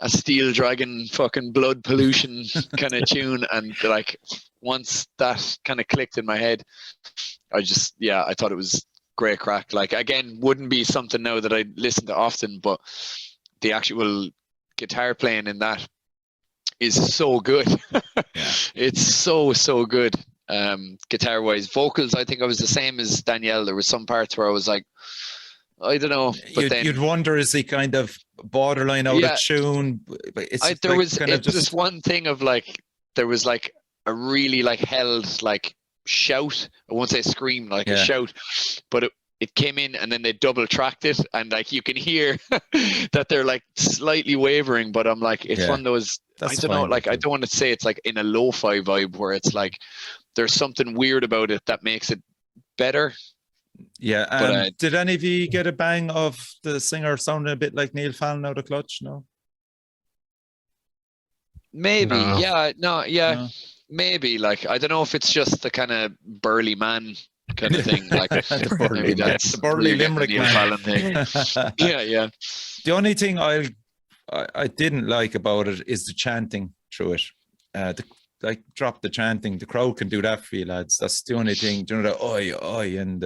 S3: Steel Dragon fucking blood pollution kind of tune. And like once that kind of clicked in my head, I thought it was great crack. Like again, wouldn't be something now that I listen to often, but the actual guitar playing in that is so good.
S1: Yeah.
S3: It's so good. Guitar wise, vocals, I think I was the same as Danielle. There were some parts where I was like, I don't know, but
S1: You'd wonder, is he kind of borderline out of tune?
S3: There was just one thing of like, there was like a really like held like shout. I won't say scream, like a shout, but it came in and then they double tracked it, and like you can hear that they're like slightly wavering. But I'm like, it's one of those. I don't know, like I don't want to say it's like in a lo-fi vibe where it's like there's something weird about it that makes it better.
S1: Yeah.
S3: But,
S1: did any of you get a bang of the singer sounding a bit like Neil Fallon out of Clutch? No.
S3: Maybe,
S2: No.
S1: No.
S3: Maybe. Like I don't know if it's just the kind of burly man kind of thing. Like maybe that's
S1: the burly
S3: Neil
S1: Limerick man.
S3: Fallon thing. Yeah.
S1: The only thing I didn't like about it is the chanting through it. Like drop the chanting. The crowd can do that for you, lads. That's the only thing. Do you know, the oi, and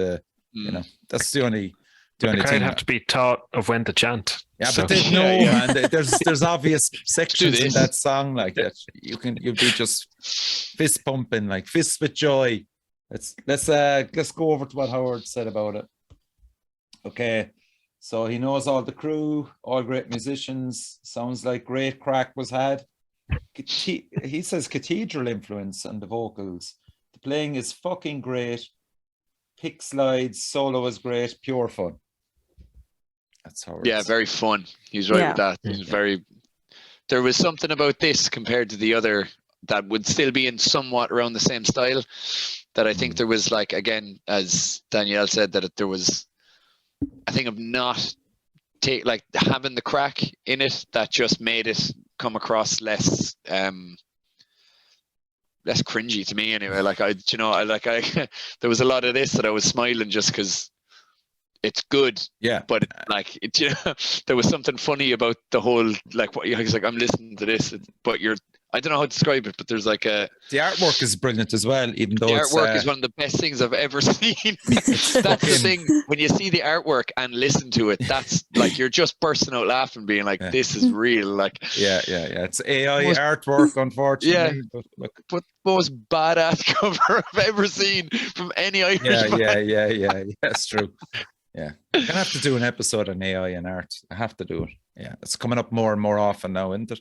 S1: you know, that's the only
S2: crowd
S1: thing.
S2: have to be taught of when to chant.
S1: Yeah,
S2: so.
S1: but they know, and there's obvious sections in that song like that. You'll be just fist pumping, like fists with joy. Let's go over to what Howard said about it. Okay, so he knows all the crew, all great musicians. Sounds like great crack was had. He says cathedral influence on the vocals. The playing is fucking great. Pick slides, solo is great, pure fun. That's how.
S3: Yeah, very fun. He's right with that. He's very. There was something about this compared to the other that would still be in somewhat around the same style. That I think there was, like, again, as Danielle said, that there was a thing of not having the crack in it that just made it come across less cringy to me anyway. Like I there was a lot of this that I was smiling just because it's good.
S1: Yeah.
S3: But like there was something funny about the whole, like, what he's like, I'm listening to this, but I don't know how to describe it, but there's like the
S1: artwork is brilliant as well, even though
S3: the artwork is one of the best things I've ever seen. That's the thing, when you see the artwork and listen to it, that's like you're just bursting out laughing, being like, this is real. Like
S1: it's AI artwork, unfortunately.
S3: Yeah, but most badass cover I've ever seen from any Irish band.
S1: Yeah, that's true. Yeah, I'm gonna have to do an episode on AI and art. I have to do it. Yeah, it's coming up more and more often now, isn't it?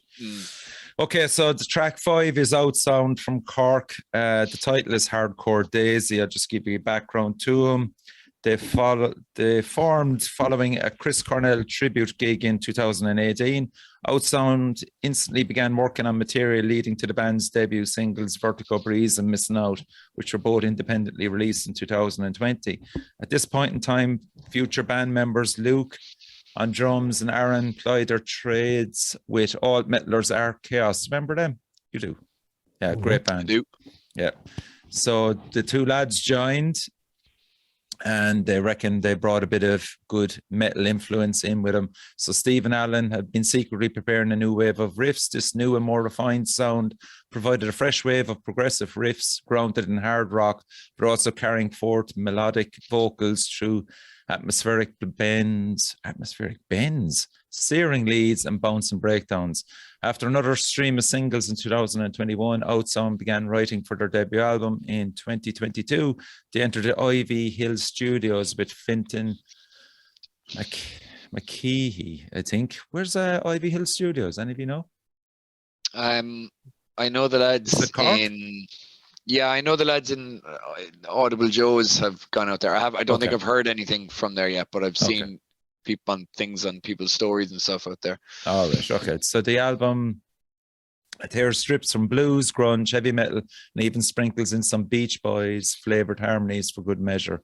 S1: Okay, so the track 5 is Out Sound from Cork. The title is Hardcore Daisy. I'll just give you background to them. They formed following a Chris Cornell tribute gig in 2018. Out Sound instantly began working on material leading to the band's debut singles Vertigo Breeze and Missing Out, which were both independently released in 2020. At this point in time, future band members Luke on drums and Aaron plied their trades with alt metalers Arc Chaos. Remember them? You do. Yeah, great band.
S3: I do.
S1: Yeah. So the two lads joined, and they reckon they brought a bit of good metal influence in with them. So Steve and Alan had been secretly preparing a new wave of riffs. This new and more refined sound provided a fresh wave of progressive riffs grounded in hard rock, but also carrying forth melodic vocals through atmospheric bends. searing leads, and bouncing breakdowns. After another stream of singles in 2021, Outsound began writing for their debut album in 2022. They entered the Ivy Hill Studios with Fintan McKeehee, I think. Where's Ivy Hill Studios? Any of you know?
S3: I know the lads
S1: Is it Cork?
S3: I know the lads in Audible Joe's have gone out there. I don't think
S1: Okay.
S3: I've heard anything from there yet, but I've
S1: Okay.
S3: seen people on things on people's stories and stuff out there.
S1: All right, okay. So the album, there strips from blues, grunge, heavy metal, and even sprinkles in some Beach Boys flavored harmonies for good measure.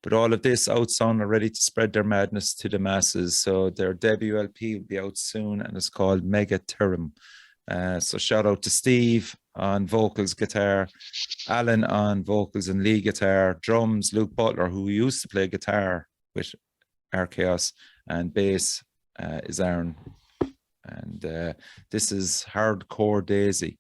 S1: But all of this, Outsound are ready to spread their madness to the masses. So their debut LP will be out soon, and it's called Mega Theorem. So shout out to Steve on vocals, guitar, Alan on vocals and lead guitar, drums, Luke Butler, who used to play guitar with Chaos, and bass is Aaron. And this is Hardcore Daisy.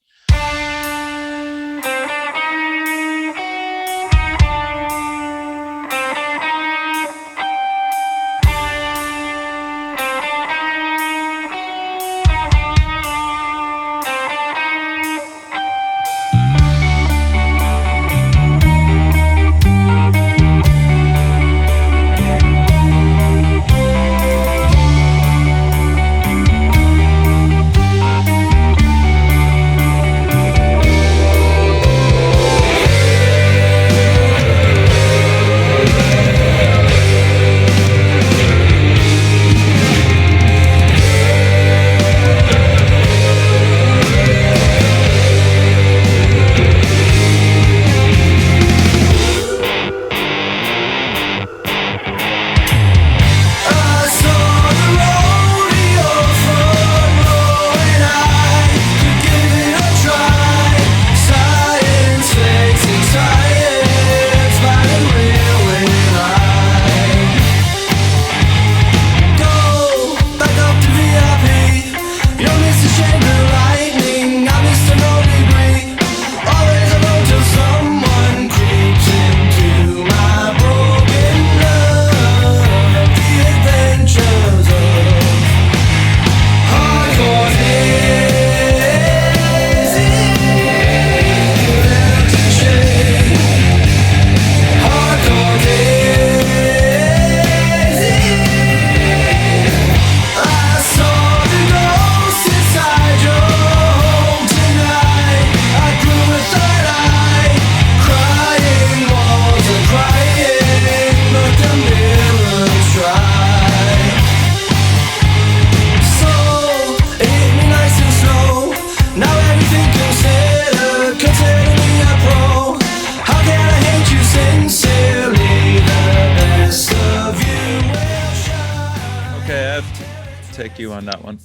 S1: Take you on that one.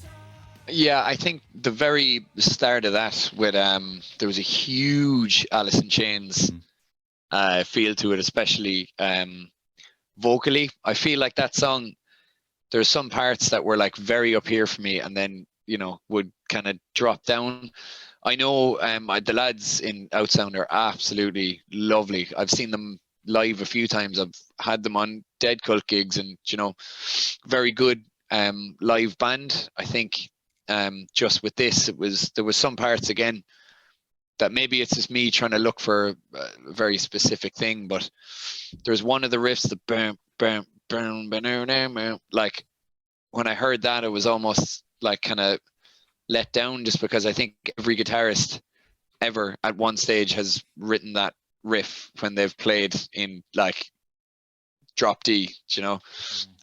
S3: Yeah, I think the very start of that with there was a huge Alice in Chains feel to it, especially vocally. I feel like that song, there's some parts that were like very up here for me and then, you know, would kind of drop down. I know the lads in Outsound are absolutely lovely. I've seen them live a few times. I've had them on Dead Cult gigs and, you know, very good live band. I think just with this, there was some parts again that maybe it's just me trying to look for a very specific thing, but there's one of the riffs, the bam, bam, bam, bam, bam, bam, like when I heard that, it was almost like kind of let down, just because I think every guitarist ever at one stage has written that riff when they've played in like drop D, you know,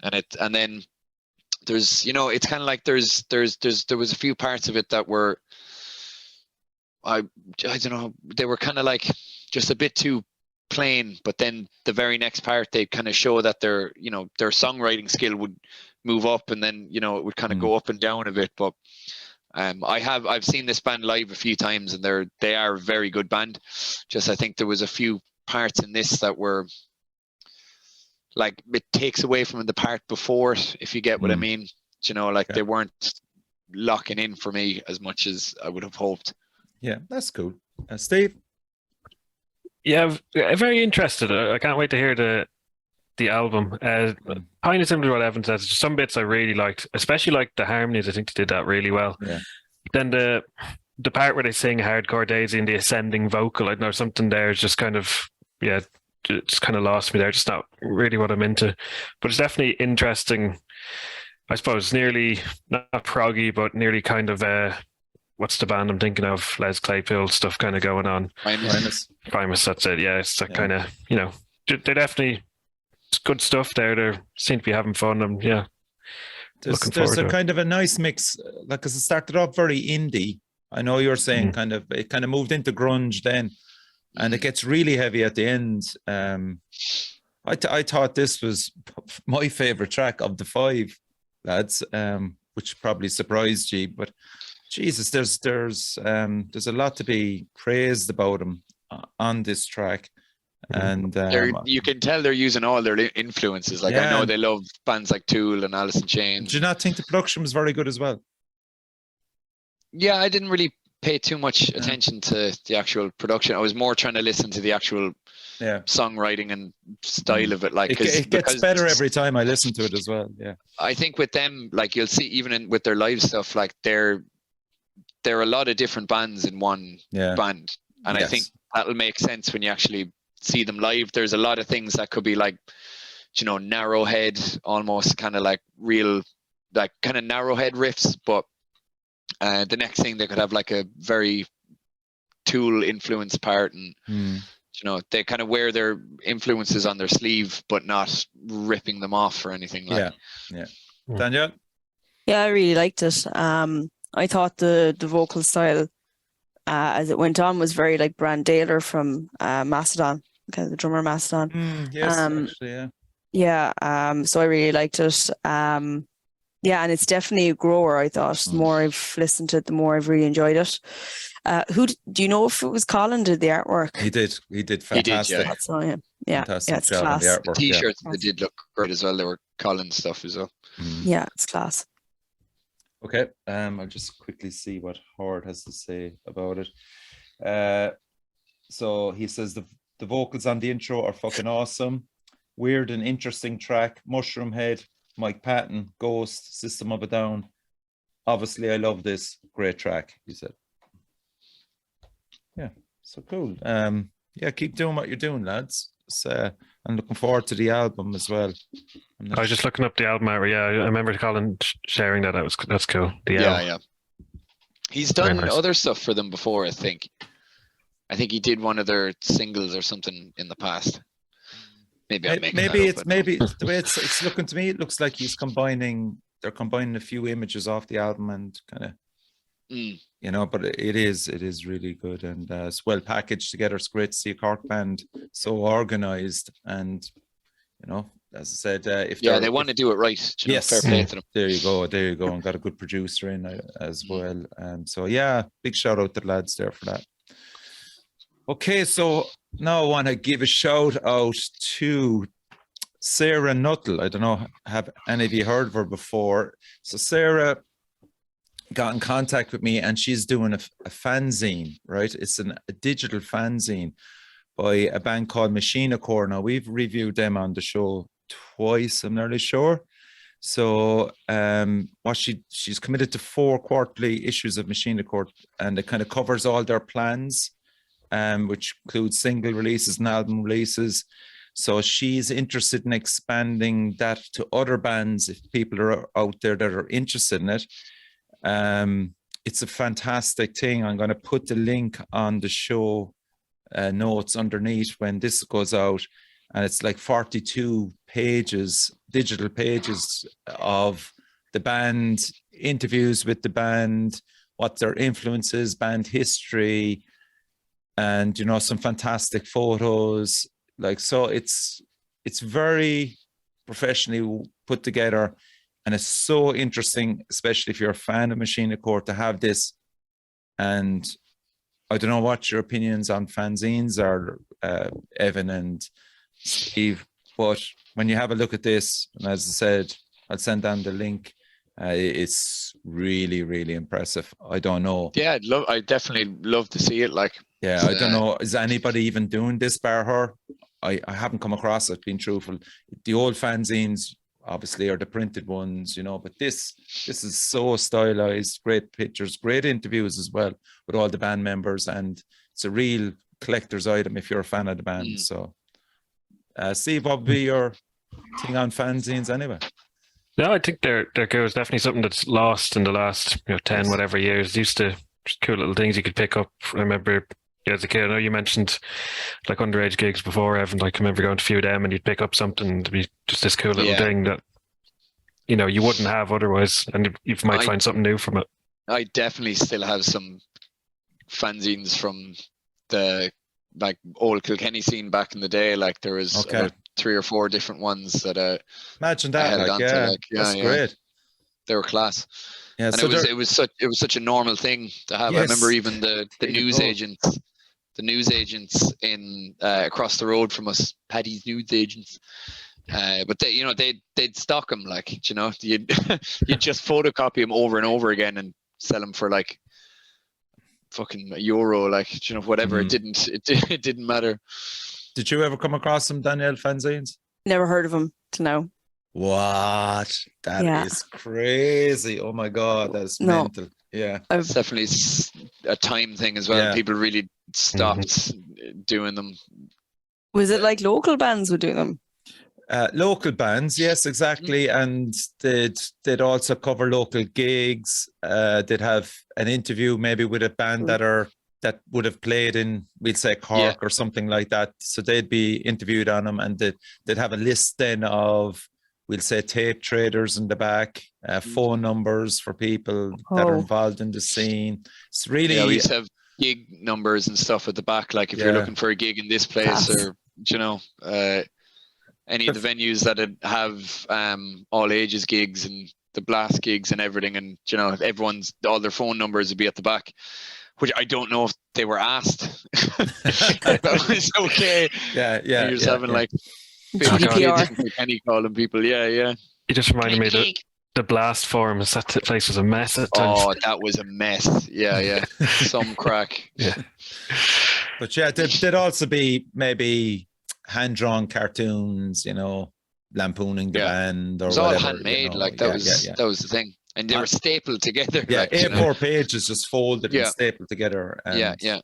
S3: and then there's, you know, it's kind of like there was a few parts of it that were, I don't know, they were kind of like just a bit too plain, but then the very next part they kind of show that their, you know, their songwriting skill would move up, and then, you know, it would kind of go up and down a bit. But I've seen this band live a few times, and they are a very good band. Just I think there was a few parts in this that were like, it takes away from the part before it, if you get what I mean. You know, like they weren't locking in for me as much as I would have hoped.
S1: Yeah, that's cool. Steve?
S2: Yeah, I'm very interested. I can't wait to hear the album. Kind of similar to what Evan says. Just some bits I really liked, especially like the harmonies. I think they did that really well.
S1: Yeah.
S2: Then the part where they sing "Hardcore Daisy" and the ascending vocal, I don't know, something there is just kind of just kind of lost me there. Just not really what I'm into, but it's definitely interesting. I suppose nearly not proggy, but nearly kind of what's the band I'm thinking of? Les Claypool stuff kind of going on. Primus, that's it. Yeah, it's that kind of, they definitely, it's good stuff there. They seem to be having fun. And yeah,
S1: there's a kind of a nice mix, like, because it started off very indie. I know you're saying it kind of moved into grunge then, and it gets really heavy at the end. I thought this was my favorite track of the 5, lads, which probably surprised you, but Jesus, there's a lot to be praised about him on this track, and
S3: you can tell they're using all their influences. Like, I know they love bands like Tool and Alice in Chains.
S1: Do you not think the production was very good as well?
S3: Yeah, I didn't really pay too much attention to the actual production. I was more trying to listen to the actual songwriting and style of it. Like,
S1: it gets better every time I listen to it as well. Yeah,
S3: I think with them, like, you'll see even with their live stuff, like they're a lot of different bands in one band, and I think that'll make sense when you actually see them live. There's a lot of things that could be like, narrowhead, almost kind of like real, like kind of narrowhead riffs, but the next thing they could have like a very Tool influence part, and they kind of wear their influences on their sleeve, but not ripping them off or anything like.
S1: Danielle?
S4: Yeah, I really liked it. I thought the vocal style as it went on was very like Brand Daler from Mastodon, kind of the drummer Mastodon.
S1: Yes, actually, yeah.
S4: So I really liked it. Yeah, and it's definitely a grower, I thought. The more I've listened to it, the more I've really enjoyed it. Do you know if it was Colin did the artwork?
S1: He did fantastic.
S4: That's all, yeah,
S1: Fantastic
S4: it's
S1: job
S4: class.
S1: on the artwork.
S3: The t-shirts they did look great as well. They were Colin stuff as well.
S4: Yeah, it's class.
S1: Okay, I'll just quickly see what Howard has to say about it. So he says the vocals on the intro are fucking awesome. Weird and interesting track. Mushroom Head, Mike Patton, Ghost, System of a Down. Obviously, I love this. Great track, he said. Yeah, so cool. Yeah, keep doing what you're doing, lads. I'm looking forward to the album as well.
S2: I was just looking up the album art. Yeah, I remember Colin sharing that. That's cool.
S3: Yeah. He's done other stuff for them before, I think. I think he did one of their singles or something in the past. Maybe the way it's looking to me, it looks like they're combining a few images off the album and kind of
S1: but it is really good, and it's well packaged together. It's great to see a Cork band so organized, and as I said, if
S3: they want to do it right,
S1: yes,
S3: fair play to them.
S1: There you go, and got a good producer in as well. So yeah, big shout out to the lads there for that. Okay, so now I want to give a shout out to Sarah Nuttall. I don't know, have any of you heard of her before? So Sarah got in contact with me, and she's doing a fanzine, right? It's a digital fanzine by a band called Machina Core. Now, we've reviewed them on the show twice, I'm nearly sure. So she's committed to 4 quarterly issues of Machina Core, and it kind of covers all their plans, which includes single releases and album releases. So she's interested in expanding that to other bands if people are out there that are interested in it. It's a fantastic thing. I'm going to put the link on the show notes underneath when this goes out, and it's like 42 pages, digital pages of the band, interviews with the band, what their influences, band history, and some fantastic photos. Like, so it's very professionally put together. And it's so interesting, especially if you're a fan of Machina Core, to have this. And I don't know what your opinions on fanzines are, Evan and Steve, but when you have a look at this, and as I said, I'll send down the link. It's really, really impressive. I don't know.
S3: Yeah, I definitely love to see it. Like,
S1: yeah, I don't know. Is anybody even doing this bar her? I haven't come across it, being truthful. The old fanzines obviously are the printed ones, you know, but this is so stylized, great pictures, great interviews as well with all the band members, and it's a real collector's item if you're a fan of the band. So Steve, what would be your thing on fanzines anyway?
S2: No, I think they're cool. It's definitely something that's lost in the last 10 whatever years. Used to just cool little things you could pick up. I remember as a kid, I know you mentioned like underage gigs before, Evan. Like I remember going to a few of them and you'd pick up something to be just this cool little thing that you wouldn't have otherwise, and you might find something new from it.
S3: I definitely still have some fanzines from the like old Kilkenny scene back in the day. Like there was about 3 or 4 different ones that
S1: imagine that, that's great.
S3: They were class.
S1: Yeah,
S3: and
S1: so
S3: it was such a normal thing to have. I remember even the news agents in across the road from us, Paddy's news agents. But they'd stock them, like, you'd just photocopy them over and over again and sell them for like fucking €1, like, whatever. It didn't matter.
S1: Did you ever come across some Danielle fanzines?
S4: Never heard of them to know.
S1: What? That is crazy. Oh my God, that's mental. Yeah.
S3: It's definitely a time thing as well.
S1: Yeah.
S3: People really stopped doing them.
S4: Was it like local bands would do them?
S1: Local bands, yes, exactly. And they'd also cover local gigs. They'd have an interview maybe with a band that would have played in, we'll say, Cork or something like that. So they'd be interviewed on them, and they'd have a list then of, we'll say, tape traders in the back, phone numbers for people that are involved in the scene. It's really...
S3: Yeah, we used to have gig numbers and stuff at the back, like if you're looking for a gig in this place or, any of the venues that have all ages gigs and the blast gigs and everything, and all their phone numbers would be at the back, which I don't know if they were asked. That was okay.
S1: Yeah.
S3: You're just having like
S4: GDPR.
S3: Kenny calling people. Yeah.
S2: You just reminded me that the blast forums, that place was a mess at times.
S3: Oh, that was a mess. Yeah. Some crack.
S2: Yeah.
S1: But there'd also be maybe hand-drawn cartoons, lampooning the band, or
S3: it was
S1: whatever,
S3: all handmade. Like that was the thing, and they were stapled together.
S1: Yeah,
S3: like,
S1: A4 pages just folded and stapled together. And
S3: yeah.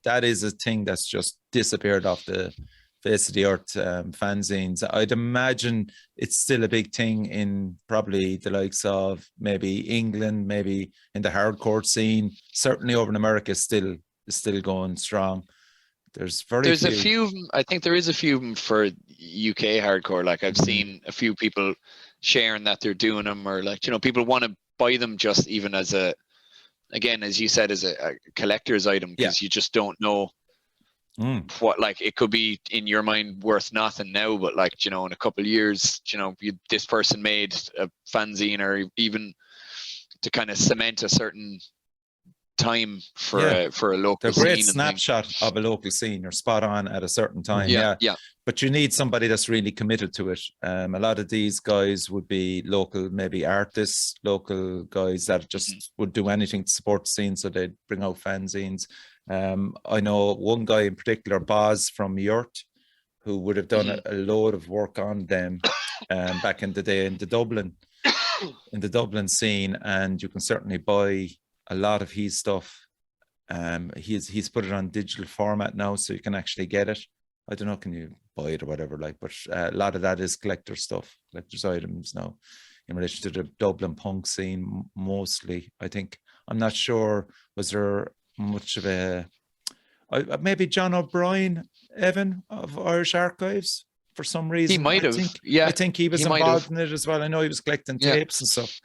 S1: That is a thing that's just disappeared off the face of the earth. Fanzines. I'd imagine it's still a big thing in probably the likes of maybe England, maybe in the hardcore scene. Certainly over in America, is still going strong. There's a few.
S3: I think there is a few for UK hardcore. Like I've seen a few people sharing that they're doing them, or like people want to buy them just even as as you said, as a collector's item, because you just don't know what, like, it could be in your mind worth nothing now, but like in a couple of years, this person made a fanzine, or even to kind of cement a certain time for a local scene.
S1: A great snapshot of a local scene. You're spot on at a certain time. Yeah. But you need somebody that's really committed to it. A lot of these guys would be local, maybe artists, local guys that just would do anything to support the scene, so they'd bring out fanzines. I know one guy in particular, Boz from Yurt, who would have done a load of work on them back in the day in the Dublin scene, and you can certainly buy a lot of his stuff. He's put it on digital format now, so you can actually get it. I don't know, can you buy it or whatever, like, but a lot of that is collector stuff, collector's items now in relation to the Dublin punk scene mostly. I think, I'm not sure, was there much of a maybe John O'Brien, Evan, of Irish Archives, for some reason
S3: he might have.
S1: I think he was involved in it as well. I know he was collecting tapes and stuff.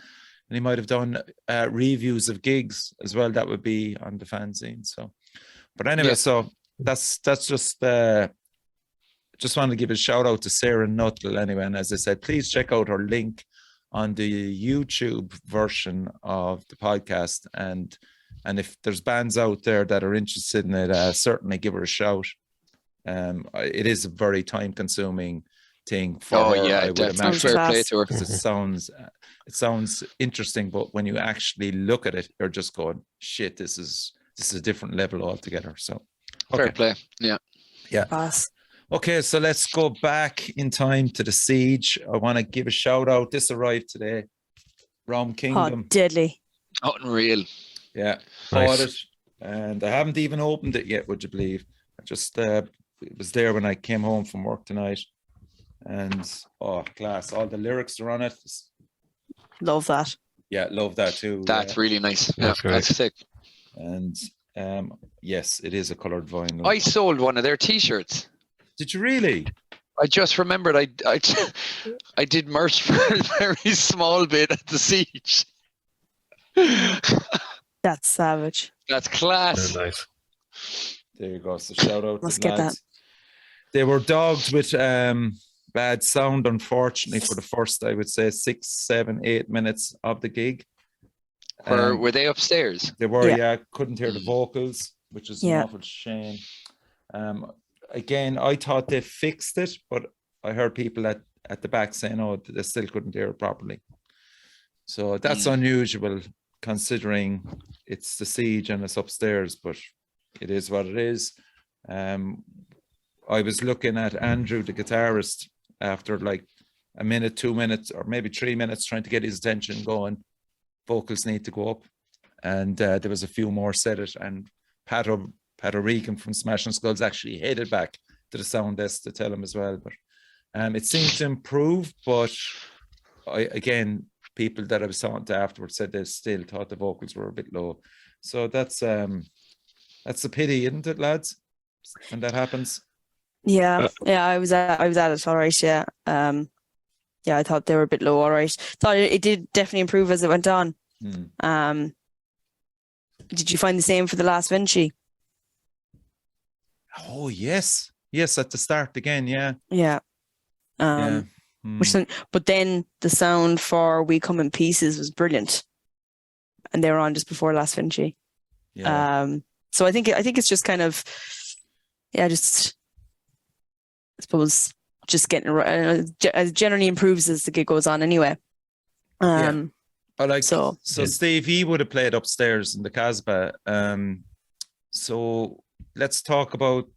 S1: And he might have done reviews of gigs as well. That would be on the fanzine. So, but anyway, so that's just wanted to give a shout out to Sarah Nuttall anyway. And as I said, please check out her link on the YouTube version of the podcast. And if there's bands out there that are interested in it, certainly give her a shout. It is a very time consuming thing for her, I would imagine.
S3: Fair play to her.
S1: It sounds interesting, but when you actually look at it, you're just going, shit, this is a different level altogether. So
S3: fair play. Yeah.
S1: Pass. Okay, so let's go back in time to the siege. I want to give a shout out. This arrived today. Rome
S4: Oh,
S1: Kingdom.
S4: deadly.
S3: Unreal.
S1: Yeah,
S2: Nice.
S1: bought it, and I haven't even opened it yet. Would you believe? I just it was there when I came home from work tonight, and class! All the lyrics are on it.
S4: Love that.
S1: Yeah, love that too.
S3: That's really nice. Yeah,
S2: That's great.
S3: that's sick.
S1: And yes, it is a coloured vinyl.
S3: I sold one of their T-shirts.
S1: Did you really?
S3: I just remembered I did merch for a very small bit at the siege.
S4: That's savage.
S3: That's class.
S2: Very nice.
S1: There you go. So shout out
S4: Let's
S1: to
S4: get
S1: lads. They were dogged with bad sound, unfortunately, for the first, I would say, 6, 7, 8 minutes of the gig.
S3: Were they upstairs?
S1: They were,
S4: Yeah.
S1: yeah, couldn't hear the vocals, which is an
S4: Yeah.
S1: awful shame. Again, I thought they fixed it, but I heard people at the back saying, oh, they still couldn't hear it properly. So that's unusual considering it's the siege and it's upstairs, but it is what it is. I was looking at Andrew, the guitarist, after like a minute, 2 minutes, or maybe 3 minutes, trying to get his attention going. Vocals need to go up. And there was a few more said it, and Pat O'Regan from Smashing Skulls actually headed back to the sound desk to tell him as well. But it seemed to improve, but people that I was talking to afterwards said they still thought the vocals were a bit low. So that's a pity, isn't it, lads? When that happens.
S4: Yeah, I was at it. All right, yeah. Yeah, I thought they were a bit low. All right, thought it did definitely improve as it went on. Did you find the same for the last Vinci?
S1: Oh yes, at the start again, yeah.
S4: Yeah.
S1: Yeah.
S4: But then the sound for We Come in Pieces was brilliant, and they were on just before last Vinci.
S1: Yeah.
S4: So I think it's just kind of, just I suppose just getting it generally improves as the gig goes on anyway.
S1: But like
S4: so
S1: Steve, he would have played upstairs in the Casbah. So let's talk about,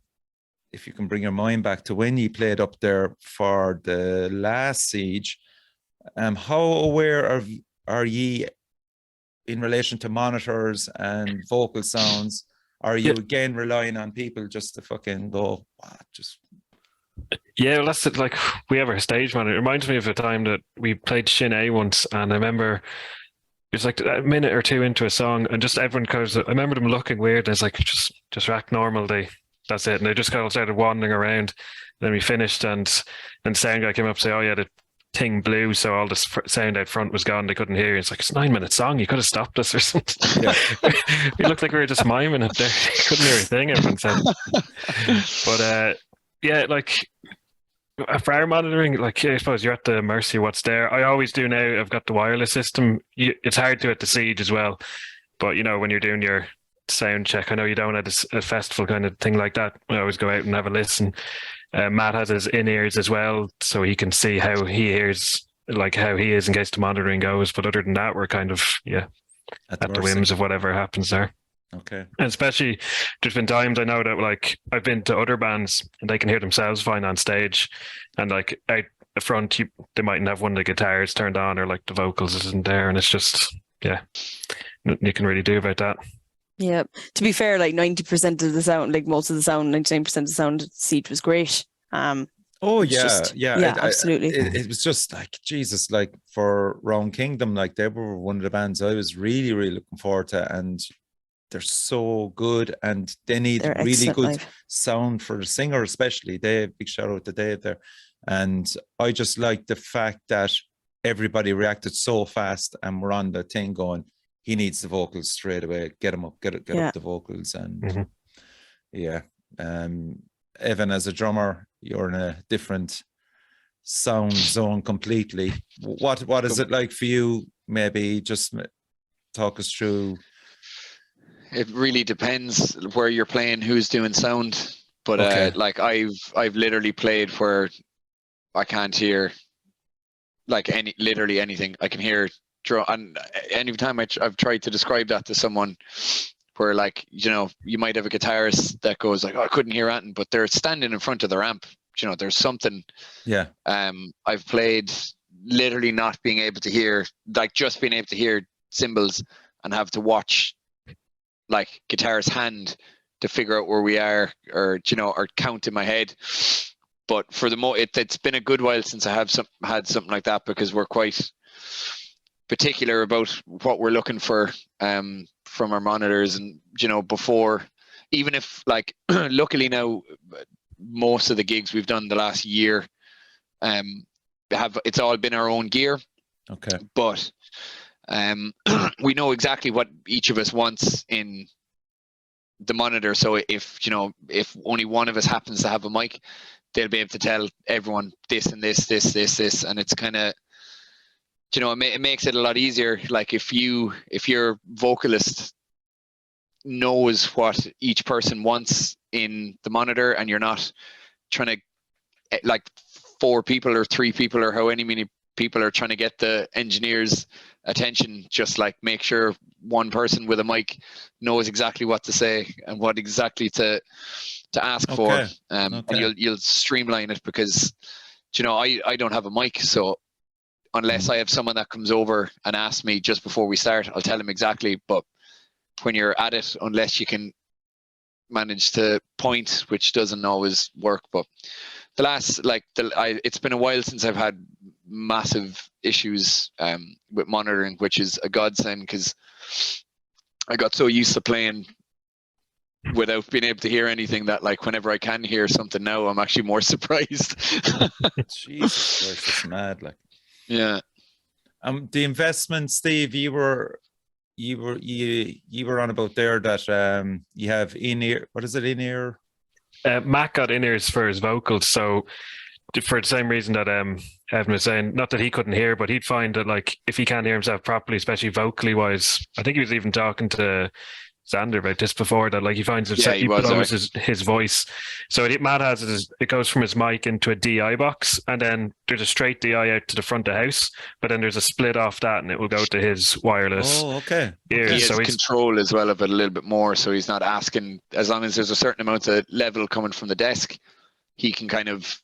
S1: if you can bring your mind back to when you played up there for the last siege. How aware are ye in relation to monitors and vocal sounds? Are you again relying on people just to fucking go, just?
S2: Yeah, well, that's it. Like, we have our stage manager. It reminds me of a time that we played Shin A once, and I remember it was like a minute or two into a song, and just everyone I remember them looking weird, and it's like, just act normal. That's it. And they just kind of started wandering around. And then we finished, and then sound guy came up and said, oh yeah, the thing blew, so all the sound out front was gone. They couldn't hear. It's like, it's a 9-minute song. You could have stopped us or something. Yeah. We looked like we were just miming it there. Couldn't hear a thing, everyone said. But yeah, like, for our monitoring, like, I suppose you're at the mercy of what's there. I always do now. I've got the wireless system. It's hard to at the siege as well, but when you're doing your sound check, I know you don't at a festival kind of thing like that. I always go out and have a listen. Matt has his in-ears as well, so he can see how he hears, like how he is in case the monitoring goes. But other than that, we're kind of at the whims of whatever happens there.
S1: Okay.
S2: And especially, there's been times I know that, like, I've been to other bands and they can hear themselves fine on stage, and like out the front, they mightn't have one of the guitars turned on, or like the vocals isn't there, and it's just nothing you can really do about that.
S4: Yeah. To be fair, like 90% of the sound, like most of the sound, 99% of the sound at the siege was great.
S1: Oh yeah, yeah,
S4: absolutely.
S1: It was just like, Jesus, like for Round Kingdom, like they were one of the bands I was really, really looking forward to, and they're so good, and they need really good sound for the singer, especially. Dave, big shout out to Dave there. And I just like the fact that everybody reacted so fast, and we're on the thing going, he needs the vocals straight away. Get him up, get up the vocals. And Evan, as a drummer, you're in a different sound zone completely. What is it like for you? Maybe just talk us through.
S3: It really depends where you're playing, who's doing sound. But like I've literally played where I can't hear like literally anything. I can hear drum, and anytime I've tried to describe that to someone, where like you might have a guitarist that goes like, oh, I couldn't hear anything, but they're standing in front of the ramp there's something.
S1: Yeah.
S3: I've played literally not being able to hear, like just being able to hear cymbals and have to watch like guitar's hand to figure out where we are, or or count in my head. But for the it's been a good while since I have had something like that, because we're quite particular about what we're looking for from our monitors. And before, even if like luckily now most of the gigs we've done the last year it's all been our own gear.
S1: Okay.
S3: But we know exactly what each of us wants in the monitor. So if only one of us happens to have a mic, they'll be able to tell everyone this and this, and it's kind of, it makes it a lot easier. Like if your vocalist knows what each person wants in the monitor, and you're not trying to, like 4 people or 3 people or how many people are trying to get the engineer's attention, just like make sure one person with a mic knows exactly what to say and what exactly to ask for. And you'll streamline it, because I don't have a mic, so unless I have someone that comes over and asks me just before we start, I'll tell them exactly. But when you're at it, unless you can manage to point, which doesn't always work. But the last, it's been a while since I've had massive issues with monitoring, which is a godsend, because I got so used to playing without being able to hear anything that, like, whenever I can hear something now, I'm actually more surprised.
S1: Jesus Christ, it's mad. Like,
S3: yeah.
S1: The investment, Steve, you were on about there that you have in-ear. What is it, in-ear?
S2: Matt got in-ears for his vocals, so for the same reason that Evan was saying, not that he couldn't hear, but he'd find that, like, if he can't hear himself properly, especially vocally wise, I think he was even talking to Xander about this before, that like he finds he blows his voice. So Matt has it goes from his mic into a DI box, and then there's a straight DI out to the front of the house, but then there's a split off that, and it will go to his wireless.
S1: Oh, okay.
S3: He has control as well of it a little bit more, so he's not asking, as long as there's a certain amount of level coming from the desk, he can kind of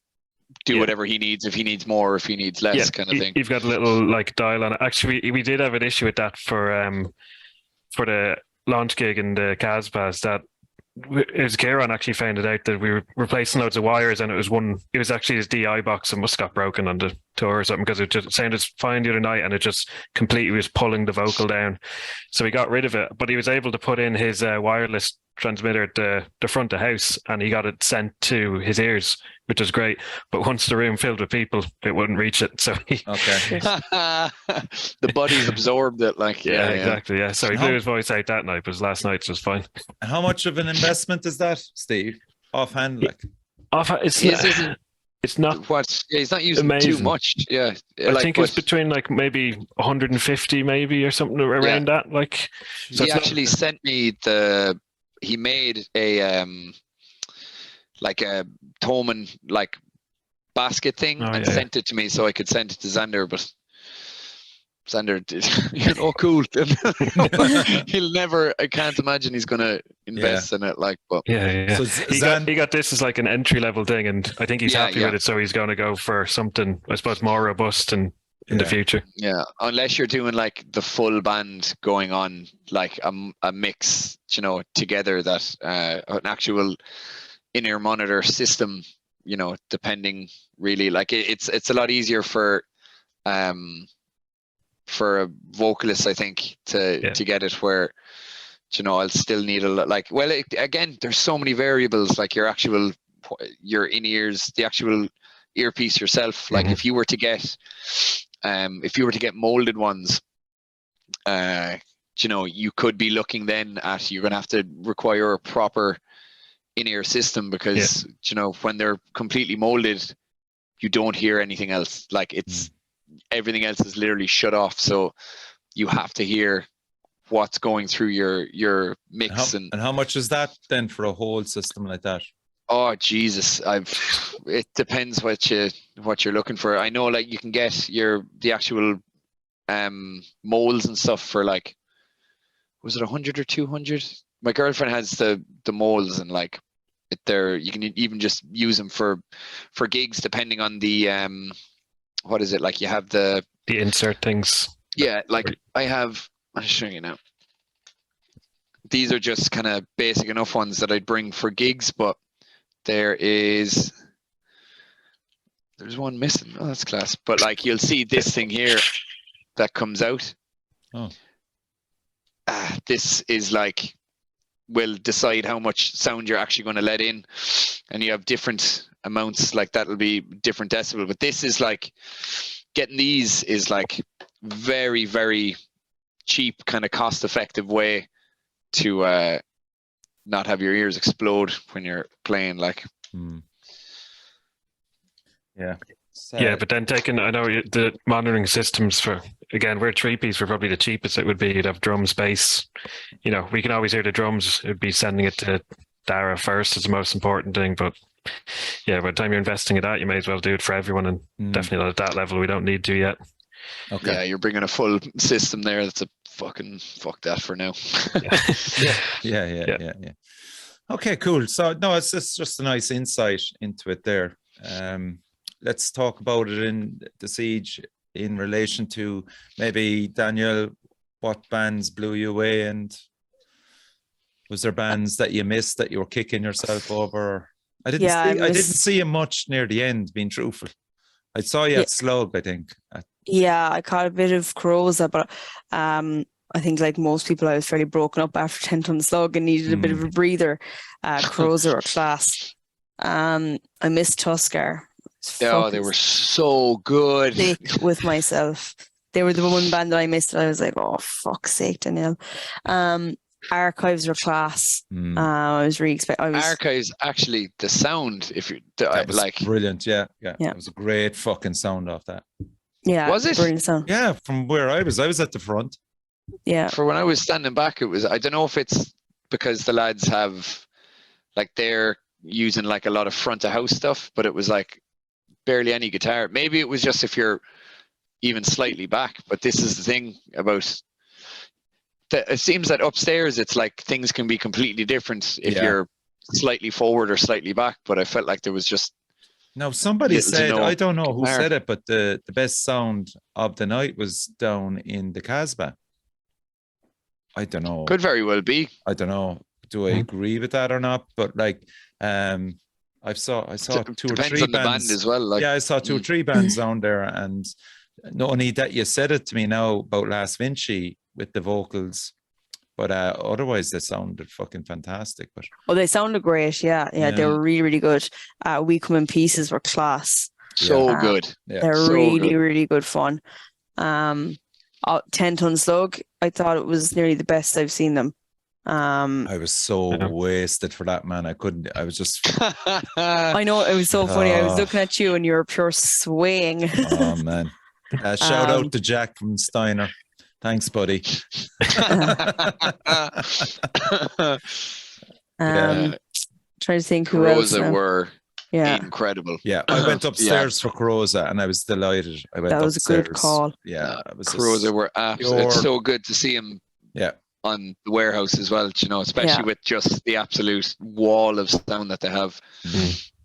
S3: do whatever he needs, if he needs more or if he needs less, kind of thing.
S2: You've got a little like dial on it. Actually, we did have an issue with that for the launch gig in the Casbahs, that his Kieran actually found it out that we were replacing loads of wires, and it was actually his DI box, and must have got broken on the tour or something, because it just sounded fine the other night, and it just completely was pulling the vocal down. So he got rid of it, but he was able to put in his wireless transmitter at the front of the house, and he got it sent to his ears, which was great. But once the room filled with people, it wouldn't reach it. So
S3: the body's absorbed it, like
S2: exactly. Yeah. So he blew his voice out that night, but last night's was fine.
S1: And how much of an investment is that, Steve? Offhand, like
S2: it's not what
S3: he's not using amazing. Too much. Yeah,
S2: I think it's between like maybe 150 maybe or something around that. Like, so
S3: he actually sent me he made a like a Thomann like basket thing and sent it to me so I could send it to Xander, but Xander did cool. He'll never, I can't imagine he's gonna invest in it, like, but
S2: so he got this as like an entry level thing, and I think he's happy with it, so he's gonna go for something, I suppose, more robust and in the future. Yeah,
S3: unless you're doing like the full band going on, like a mix, together, that an actual in-ear monitor system, depending really, like it's a lot easier for a vocalist, I think, to get it where, I'll still need again, there's so many variables, like your in-ears, the actual earpiece yourself. Like if you were to get molded ones, you could be looking then at, you're going to have to require a proper in-ear system, because when they're completely molded, you don't hear anything else. Like everything else is literally shut off, so you have to hear what's going through your mix. And
S1: how much is that then for a whole system like that?
S3: Oh Jesus, it depends what you're looking for. I know, like, you can get the actual molds and stuff for, like, was it 100 or 200? My girlfriend has the molds, and like You can even just use them for gigs, depending on the what is it, like you have the
S2: insert things.
S3: Yeah, like I'll show you now. These are just kind of basic enough ones that I'd bring for gigs, but there's one missing. Oh, that's class. But like you'll see this thing here that comes out.
S1: Oh.
S3: This is like will decide how much sound you're actually going to let in, and you have different amounts, like that'll be different decibel. But this is like getting these is like very, very cheap, kind of cost effective way to not have your ears explode when you're playing, like.
S1: Yeah.
S2: Yeah, but then I know the monitoring systems for, again, we're 3-piece, we're probably the cheapest it would be. You'd have drums, bass. You know, we can always hear the drums. It'd be sending it to Dara first is the most important thing. But yeah, by the time you're investing in that, you may as well do it for everyone. And definitely not at that level. We don't need to yet.
S1: Okay.
S3: Yeah, you're bringing a full system there. That's a fucking fuck that for now.
S1: Yeah. Okay, cool. So no, it's just a nice insight into it there. Let's talk about it in the Siege in relation to maybe, Danielle, what bands blew you away, and was there bands that you missed that you were kicking yourself over? I didn't see you much near the end, being truthful. I saw you at Slug, I think.
S4: Yeah, I caught a bit of Croza, but I think like most people, I was fairly broken up after 10 ton slug and needed a bit of a breather. Croza or class. I missed Tuskar.
S3: Oh, they were so good.
S4: Sick with myself. They were the one band that I missed. I was like, oh, fuck's sake, Danielle. Archives were class. I was really expecting.
S3: Archives, actually, the sound, if you
S1: that was
S3: like,
S1: brilliant. Yeah. It was a great fucking sound off that.
S4: Yeah,
S3: was it?
S4: Brilliant sound.
S1: Yeah, from where I was at the front.
S4: Yeah.
S3: For when I was standing back, it was. I don't know if it's because the lads have, like, they're using like a lot of front of house stuff, but it was like barely any guitar. Maybe it was just if you're even slightly back. But this is the thing about. It seems that upstairs it's like things can be completely different if you're slightly forward or slightly back. But I felt like there was just.
S1: Now, somebody said, I don't know who said it, but the best sound of the night was down in the Casbah. I don't know.
S3: Could very well be.
S1: I don't know. Do I agree with that or not? But like, I saw 2 or 3
S3: Depends on the
S1: bands
S3: band as well. Like,
S1: I saw 2 or 3 bands down there, and not only that, you said it to me now about Las Vinci with the vocals, but otherwise they sounded fucking fantastic. But
S4: they sounded great. Yeah, they were really, really good. We Come in Pieces were class.
S3: So good.
S4: They're
S3: so
S4: really,
S3: good.
S4: really good fun. 10 ton slug, I thought it was nearly the best I've seen them.
S1: I was so wasted for that, man. I was just.
S4: I know, it was so funny. I was looking at you and you were pure swaying.
S1: Oh man! Shout out to Jack from Steiner. Thanks, buddy.
S4: Trying to think who else.
S3: Rosa were incredible.
S1: Yeah, I went upstairs for Croza and I was delighted.
S4: That was
S1: upstairs.
S4: a good call.
S1: Yeah, it was
S3: Croza were absolutely. It's so good to see him.
S1: Yeah.
S3: On the warehouse as well, you know, especially with just the absolute wall of sound that they have.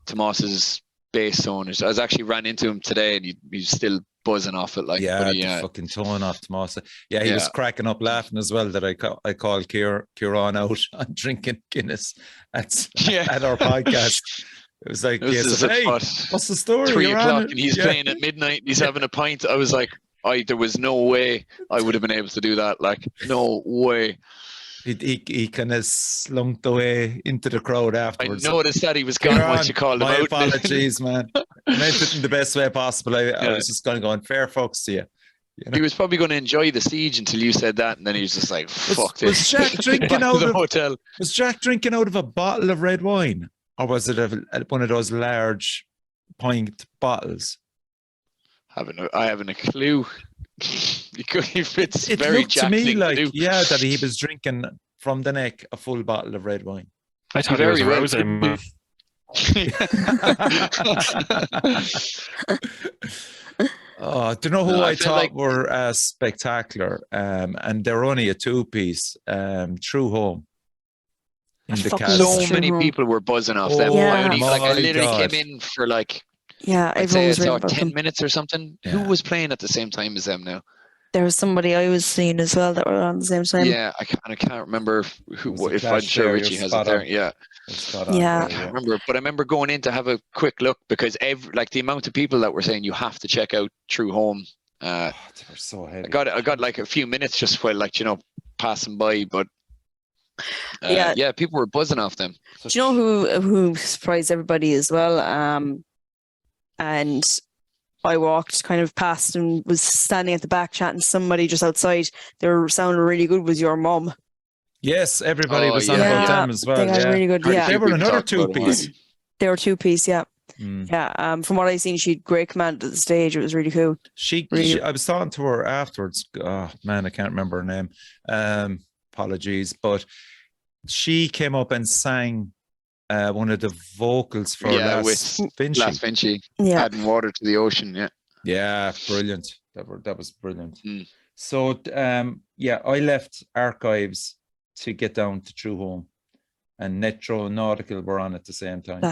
S3: Tomas's bass owners. I actually ran into him today, and he's still buzzing off it. Like,
S1: the fucking tone off Tomas. Yeah, he was cracking up laughing as well that I called Kieran out on drinking Guinness at our podcast. It was like, hey, what's the story?
S3: 3 o'clock, and he's playing at midnight. And he's having a pint. I was like, there was no way I would have been able to do that. Like, no way.
S1: He kind of slunked away into the crowd afterwards.
S3: I noticed that he was gone once you called him out.
S1: My apologies, man. I meant it in the best way possible. I was just going fair fucks to you. You know?
S3: He was probably going to enjoy the Siege until you said that, and then he was just like, "Fuck this."
S1: Was Jack drinking out of
S3: hotel?
S1: Was Jack drinking out of a bottle of red wine, or was it one of those large pint bottles?
S3: I haven't a clue. It
S1: looked to me like that he was drinking from the neck a full bottle of red wine.
S2: I thought it was rose.
S1: Do you know who I thought were spectacular? And they're only a 2-piece. True Home. in the
S4: fucking
S1: cast.
S4: love
S3: So
S4: True
S3: many
S4: Home.
S3: people were buzzing off
S1: Oh
S3: them.
S4: Yeah.
S3: I
S1: my
S3: literally
S1: God.
S3: came in for like,
S4: Yeah,
S3: I'd
S4: everyone
S3: say I
S4: was raving
S3: saw
S4: about
S3: 10
S4: them.
S3: minutes or something. Who
S1: Yeah.
S3: was playing at the same time as them now?
S4: There was somebody I was seeing as well that were on the same time.
S3: Yeah, I can't remember
S1: There was
S3: who.
S1: a
S3: If
S1: clash
S3: I'm sure
S1: there,
S3: Richie
S1: you're
S3: has it
S1: spot
S3: there.
S1: on.
S3: Yeah,
S1: You're spot on
S4: Yeah.
S3: I
S1: there,
S3: can't remember, but I remember going in to have a quick look because like the amount of people that were saying you have to check out True Home.
S1: Oh, they were so heavy.
S3: I got like a few minutes just while like passing by, but
S4: Yeah.
S3: yeah, people were buzzing off them.
S4: Do you know who surprised everybody as well? And I walked kind of past and was standing at the back chatting to somebody just outside. They were sounding really good. Was your mum?
S1: Yes, everybody
S3: Oh,
S1: was on
S3: yeah,
S1: about
S3: yeah.
S1: them as
S4: They
S1: well.
S4: got
S1: Yeah,
S4: really good.
S3: Heard a
S4: Yeah,
S3: few
S1: they were
S3: people
S1: another
S3: talk about them
S1: two-piece.
S4: they were two-piece. Yeah,
S1: Mm.
S4: yeah. From what I seen, she had great command at the stage. It was really cool. Really-
S1: I was talking to her afterwards. Oh man, I can't remember her name. Apologies, but she came up and sang one of the vocals for
S3: Yeah,
S1: Last
S3: with
S1: Vinci.
S3: Last Vinci,
S4: Yeah,
S3: adding water to the ocean. Yeah,
S1: Yeah, brilliant. That was brilliant.
S3: Mm.
S1: So yeah, I left Archives to get down to True Home, and Netro and Nautical were on at the same time.
S4: I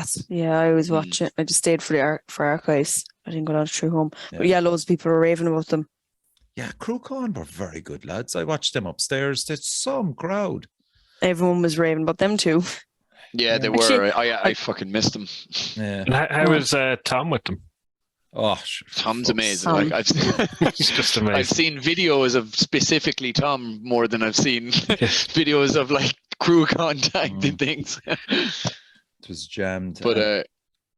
S4: was
S3: Mm.
S4: watching. I just stayed for for Archives. I didn't go down to True Home. But
S1: Yeah.
S4: yeah, loads of people were raving about them.
S1: Yeah, Crew Con were very good lads. I watched them upstairs. There's some crowd.
S4: Everyone was raving about them too.
S3: yeah, they
S4: Actually,
S3: were. I fucking missed them.
S1: Yeah.
S2: And how was Tom with them?
S1: Oh, sure.
S3: Tom's
S1: Fuck's
S3: amazing.
S4: Tom.
S3: Like I've
S2: He's just amazing.
S3: I've seen videos of specifically Tom more than I've seen videos of like crew contact and things.
S1: It was jammed.
S3: But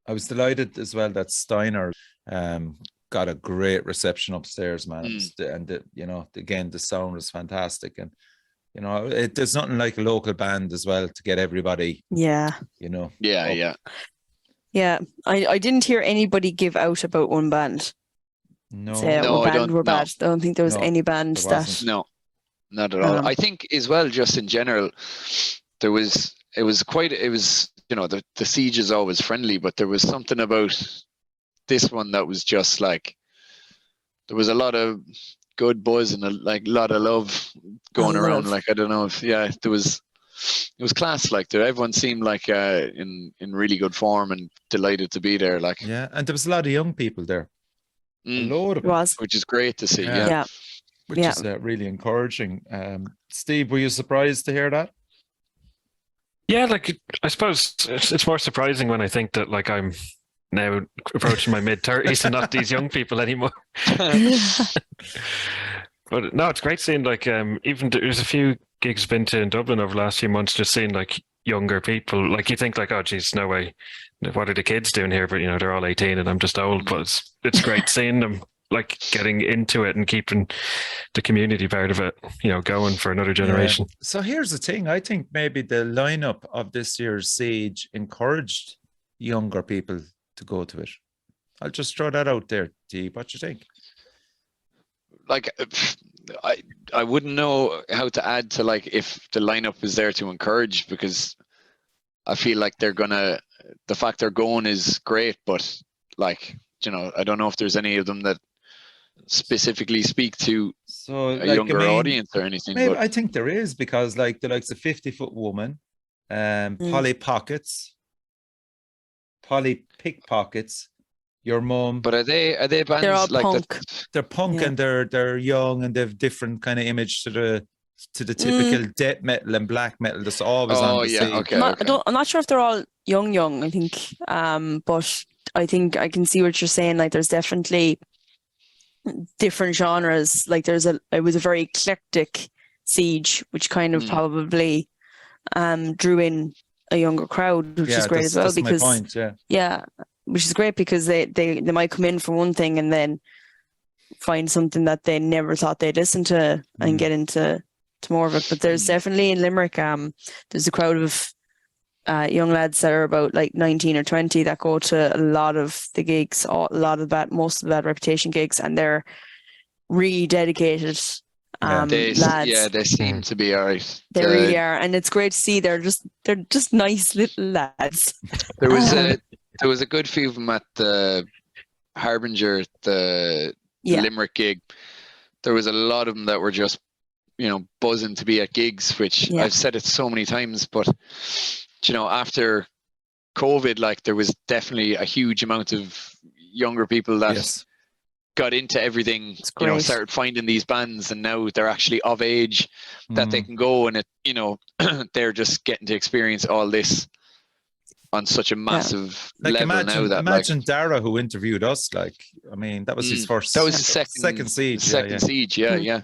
S1: I was delighted as well that Steiner got a great reception upstairs, man. It was again, the sound was fantastic, and there's nothing like a local band as well to get everybody.
S4: Yeah,
S3: yeah,
S1: up.
S3: yeah.
S4: yeah. I didn't hear anybody give out about one band.
S1: No,
S4: Say
S3: No,
S4: one
S3: I
S4: band
S3: don't-
S4: were
S3: no.
S4: bad. I don't think there was
S1: No,
S4: any band
S1: there
S4: that.
S1: wasn't.
S3: No, not at all.
S4: Um,
S3: I think as well, just in general, it was the siege is always friendly, but there was something about this one that was just like there was a lot of good buzz and a lot of love going around.
S4: love.
S3: Like I don't know if it was class. Like everyone seemed like in really good form and delighted to be there. Like
S1: Yeah, and there was a lot of young people there. A
S3: mm,
S1: load of
S4: It
S1: them,
S4: was.
S3: which is great to see.
S1: Yeah.
S3: Yeah.
S1: which
S4: Yeah.
S1: is really encouraging. Steve, were you surprised to hear that?
S2: Yeah, like I suppose it's more surprising when I think that like I'm now approaching my mid-30s and not these young people anymore. But no, it's great seeing like even there's a few gigs I've been to in Dublin over the last few months, just seeing like younger people. Like you think like, oh geez, no way, what are the kids doing here? But they're all 18 and I'm just old. But it's great seeing them like getting into it and keeping the community part of it, going for another generation.
S1: Yeah. So here's the thing. I think maybe the lineup of this year's Siege encouraged younger people to go to it. I'll just throw that out there, T. What you think?
S3: Like I wouldn't know how to add to like if the lineup is there to encourage, because I feel like the fact they're going is great, but like I don't know if there's any of them that specifically speak to a younger audience or anything.
S1: Maybe,
S3: But
S1: I think there is, because like the likes of 50-Foot Woman, Polly Pockets, Polly Pickpockets, Your Mum.
S3: but are they bands
S4: They're all
S3: like
S4: punk.
S3: that?
S1: They're punk
S4: Yeah.
S1: and they're young and they've different kind of image to the typical death metal and black metal that's always on
S3: Oh
S1: the
S3: yeah,
S1: scene.
S3: okay.
S4: I'm not sure if they're all young. I think, but I think I can see what you're saying. Like, there's definitely different genres. Like, it was a very eclectic Siege, which kind of probably drew in a younger crowd, which is great as well.
S1: That's
S4: Because
S1: my point,
S4: which is great because they might come in for one thing and then find something that they never thought they'd listen to and get into more of it. But there's definitely in Limerick, there's a crowd of young lads that are about like 19 or 20 that go to a lot of the gigs, most of the Bad Reputation gigs, and they're really dedicated lads.
S3: They seem to be alright.
S4: They really are, and it's great to see. They're just nice little lads.
S3: There was a good few of them at the Harbinger, the
S4: Yeah.
S3: Limerick gig. There was a lot of them that were just buzzing to be at gigs, which
S4: Yeah.
S3: I've said it so many times, but after COVID, like there was definitely a huge amount of younger people that
S1: Yes.
S3: got into everything,
S4: It's great.
S3: started finding these bands, and now they're actually of age that they can go, and they're just getting to experience all this on such a massive
S1: Like
S3: level now that
S1: imagine Dara, who interviewed us. Like, I mean, that was his first.
S3: that was the
S1: second siege.
S3: second siege, yeah.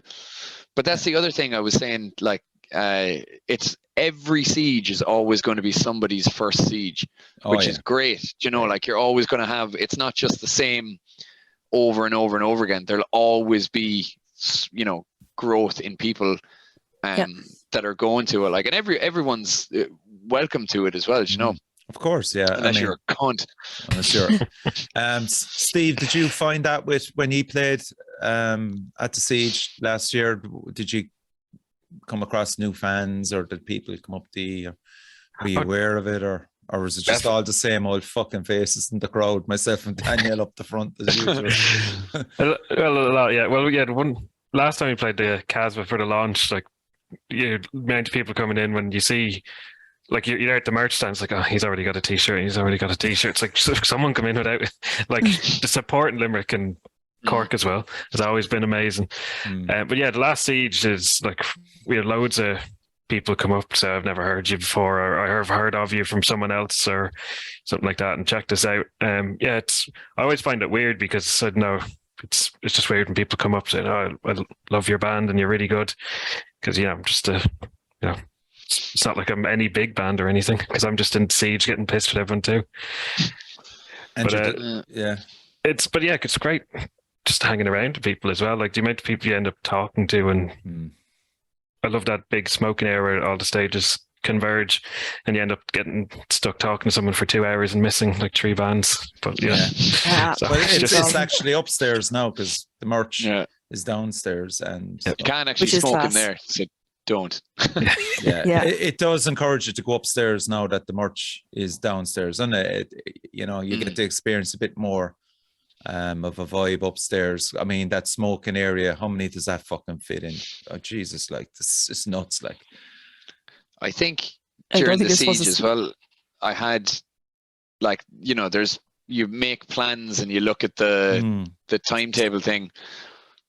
S3: But that's the other thing I was saying. Like, it's every siege is always going to be somebody's first siege, which is great. Like you're always going to have. It's not just the same over and over and over again. There'll always be, growth in people that are going to it. Like, and everyone's welcome to it as well.
S1: Of course, yeah.
S3: Unless you're a cunt.
S1: Unless you're. Steve, did you find that when you played at the Siege last year? Did you come across new fans, or did people come up to you? Were you aware of it, or was it just all the same old fucking faces in the crowd? Myself and Danielle up the front as usual.
S2: Well, a lot, yeah. Well, yeah. The one last time we played the Casbah for the launch, like, amount of people coming in when you see. Like you're there at the merch stand, it's like, oh, he's already got a t-shirt. He's already got a t-shirt. It's like someone come in without it. Like the support in Limerick and Cork as well has always been amazing. But yeah, the last siege is like we had loads of people come up. So I've never heard you before, or I've heard of you from someone else or something like that, and check this out. I always find it weird because I don't know, it's just weird when people come up saying, "Oh, I love your band and you're really good," because I'm just it's not like I'm any big band or anything, because I'm just in siege getting pissed with everyone too.
S1: And
S2: it's great just hanging around with people as well. Like the amount of people you end up talking to, and I love that big smoking area where all the stages converge, and you end up getting stuck talking to someone for 2 hours and missing like 3 bands. But
S1: So it's actually upstairs now because the merch is downstairs, and
S3: you can't actually smoke in there. So don't.
S1: It does encourage you to go upstairs now that the merch is downstairs, and you get to experience a bit more of a vibe upstairs. I mean, that smoking area, how many does that fucking fit in? Oh Jesus, like this is nuts. Like,
S3: I think during the siege as well, I had like you make plans and you look at the timetable thing.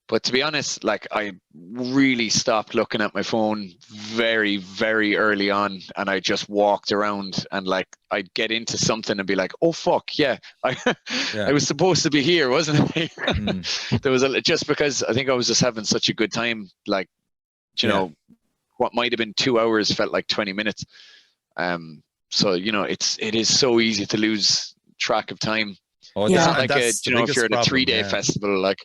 S3: But to be honest, like I really stopped looking at my phone very, very early on, and I just walked around, and like I'd get into something and be like, "Oh fuck, yeah, I was supposed to be here, wasn't I?" There was just because I think I was just having such a good time. Like, what might have been 2 hours felt like 20 minutes. So it is so easy to lose track of time. It's not like if you're at a 3-day festival, like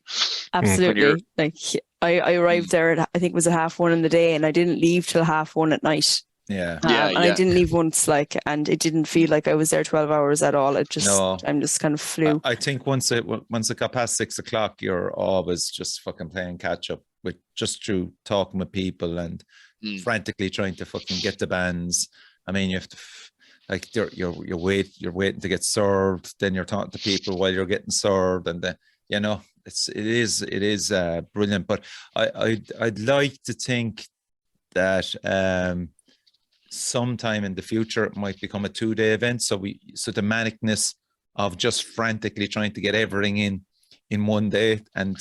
S4: absolutely. Like I arrived there at, I think it was at 1:30 in the day, and I didn't leave till 1:30 at night.
S3: And
S4: I didn't leave once, like, and it didn't feel like I was there 12 hours at all. It just, I'm just kind of flew.
S1: I think once it got past 6 o'clock, you're always just fucking playing catch up with just through talking with people and frantically trying to fucking get the bands. I mean, you have to. Like you're waiting to get served, then you're talking to people while you're getting served, and then it is brilliant. But I'd like to think that sometime in the future it might become a 2-day event. So the manicness of just frantically trying to get everything in one day and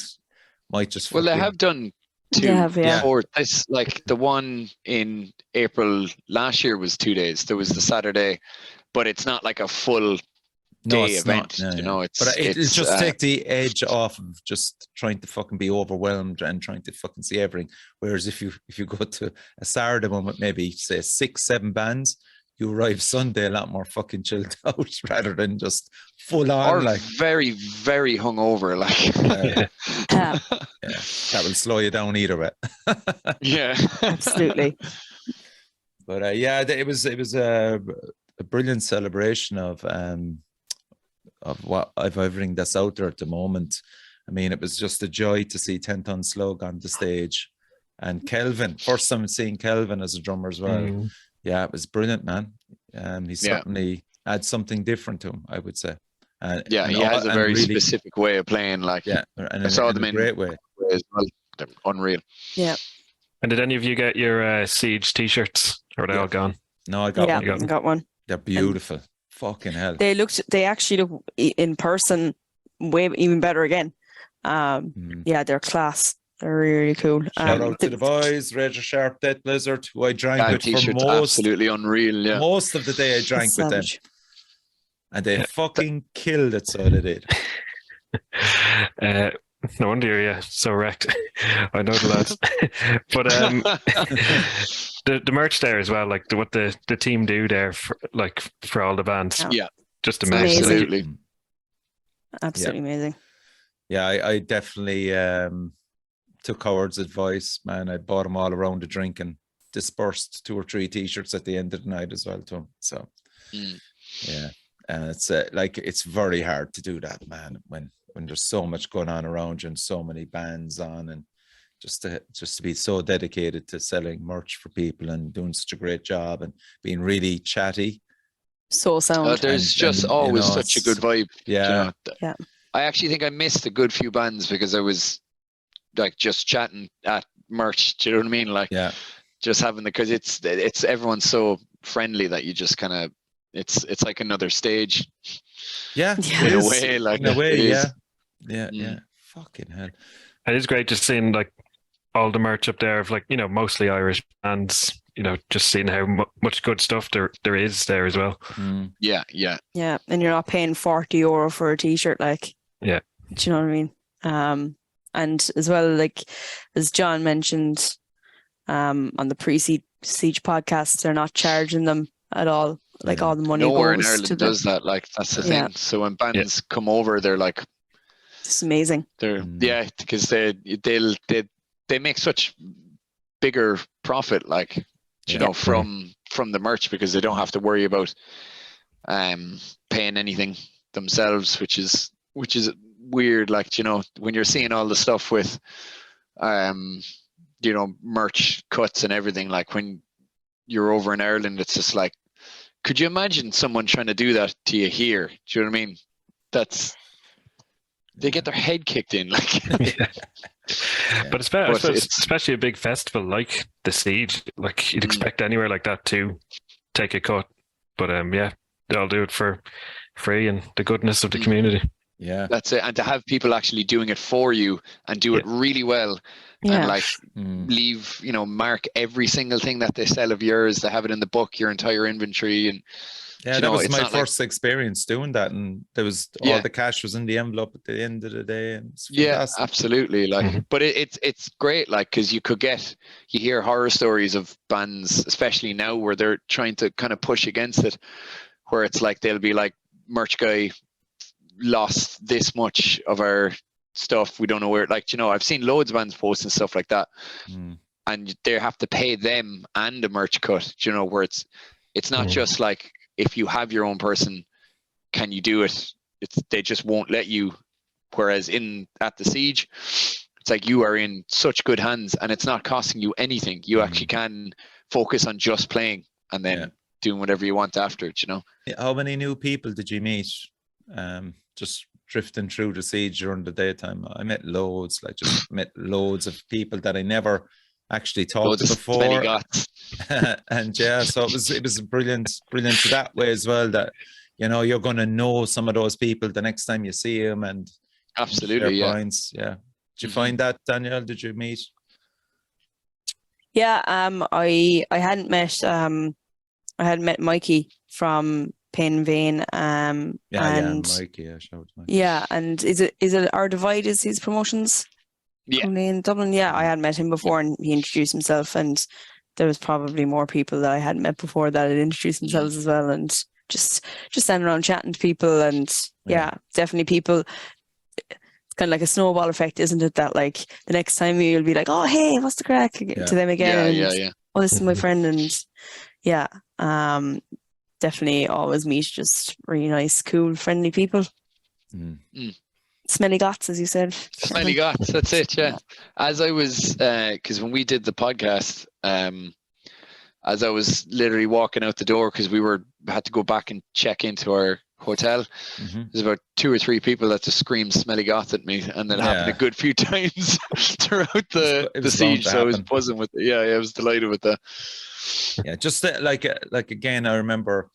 S1: might just
S3: they have done 2 before this. Like the one in April last year was 2 days. There was the Saturday, but it's not like a full day event.
S1: It's just take the edge off of just trying to fucking be overwhelmed and trying to fucking see everything. Whereas if you go to a Saturday one with maybe say 6-7 bands, you arrive Sunday a lot more fucking chilled out rather than just full on,
S3: or
S1: like
S3: very, very hungover. Like
S1: that will slow you down either way.
S4: Absolutely.
S1: But it was a brilliant celebration of everything that's out there at the moment. I mean, it was just a joy to see 10 Ton Slug on the stage, and Kelvin. First time seeing Kelvin as a drummer as well. Yeah, it was brilliant, man. He certainly adds something different to him, I would say.
S3: He has a very really specific way of playing. Like,
S1: and
S3: I saw them
S1: in a great way
S3: as well. They're unreal.
S4: Yeah.
S2: And did any of you get your Siege t-shirts? Or are they
S1: Yeah.
S2: all gone?
S1: No, I got
S4: Yeah,
S1: one.
S2: got one.
S4: got one.
S1: They're beautiful. Fucking hell.
S4: They actually look in person way even better again.
S1: Mm.
S4: Yeah, they're class. They're really, really cool.
S1: Shout out to the boys, Razor Sharp Death Blizzard, who I drank
S3: That
S1: with for
S3: t-shirt's absolutely unreal. Yeah.
S1: most of the day I drank with them.
S4: Savage.
S1: And they fucking killed it, so they did.
S2: No wonder you're so wrecked. I know the lads. But the merch there as well, like what the team do there for all the bands.
S4: Yeah.
S2: Just
S4: It's
S2: amazing.
S4: amazing.
S3: Absolutely.
S4: Absolutely amazing.
S1: Yeah, I definitely took Howard's advice, man. I bought them all around the drink and dispersed 2 or 3 t-shirts at the end of the night as well to him. So yeah, and it's like it's very hard to do that, man, when there's so much going on around you and so many bands on, and just to be so dedicated to selling merch for people and doing such a great job and being really chatty.
S4: So sound.
S3: There's just always such a good vibe.
S1: Yeah.
S4: Yeah.
S3: I actually think I missed a good few bands because I was like just chatting at merch. Do you know what I mean? Like just having because it's everyone's so friendly that you just kind of it's like another stage.
S1: Yeah.
S4: Yeah.
S1: it
S3: In a
S1: is.
S3: way, like
S1: In a way,
S3: it is.
S1: yeah. Fucking hell.
S2: It is great just seeing like all the merch up there of like, mostly Irish bands, just seeing how much good stuff there is there as well.
S3: Yeah.
S4: Yeah, and you're not paying €40 for a t-shirt, like.
S2: Yeah.
S4: Do you know what I mean? And as well, like as John mentioned, on the pre-siege podcast, they're not charging them at all. Like all the money
S3: Nowhere in
S4: goes
S3: Ireland
S4: to
S3: does that. Like that's the thing. So when bands come over, they're like,
S4: it's amazing.
S3: Because they make such bigger profit, like from the merch because they don't have to worry about paying anything themselves, which is weird. Like when you're seeing all the stuff with merch cuts and everything, like when you're over in Ireland, it's just like, could you imagine someone trying to do that to you here? Do you know what I mean? They get their head kicked in, like.
S2: But especially a big festival like the Siege, like you'd expect anywhere like that to take a cut, but they'll do it for free and the goodness of the community.
S1: Yeah,
S3: that's it. And to have people actually doing it for you and do it really well, and like leave, mark every single thing that they sell of yours. They have it in the book, your entire inventory, and
S1: that was my first experience doing that, and there was all the cash was in the envelope at the end of the day. And
S3: absolutely. Like, but it's great, like, because you hear horror stories of bands, especially now, where they're trying to kind of push against it, where it's like they'll be like, merch guy lost this much of our stuff, we don't know where. Like, I've seen loads of bands posting stuff like that, and they have to pay them and a merch cut. Where it's not just like, if you have your own person, can you do it? They just won't let you. Whereas at the Siege, it's like you are in such good hands, and it's not costing you anything. You actually can focus on just playing and then doing whatever you want after.
S1: How many new people did you meet? Just drifting through the Siege during the daytime. I met loads, met loads of people that I never actually talked to before. And so it was brilliant that way as well, that you're going to know some of those people the next time you see them, and
S3: absolutely
S1: points. Did you find that, Danielle? Did you meet?
S4: I hadn't met I had met Mikey from Pain and Vein, and
S1: Mikey,
S4: and is it Our Divide is his promotions in Dublin? I had met him before, and he introduced himself, and there was probably more people that I hadn't met before that had introduced themselves as well, and just standing around chatting to people, and definitely people. It's kind of like a snowball effect, isn't it? That like the next time you'll be like, oh hey, what's the crack to them again? Oh, this is my friend, and definitely always meet just really nice, cool, friendly people. Smelly gots, as you said.
S3: Smelly gots, that's it, yeah. As I was, because when we did the podcast, as I was literally walking out the door, because we had to go back and check into our hotel.
S1: Mhm.
S3: There's about 2 or 3 people that just screamed "smelly goth" at me, and that happened a
S1: Yeah.
S3: good few times throughout the
S1: it was bound
S3: siege.
S1: to
S3: So I was
S1: happen.
S3: buzzing with it. Yeah, I was delighted with that.
S1: Yeah, just like again, I remember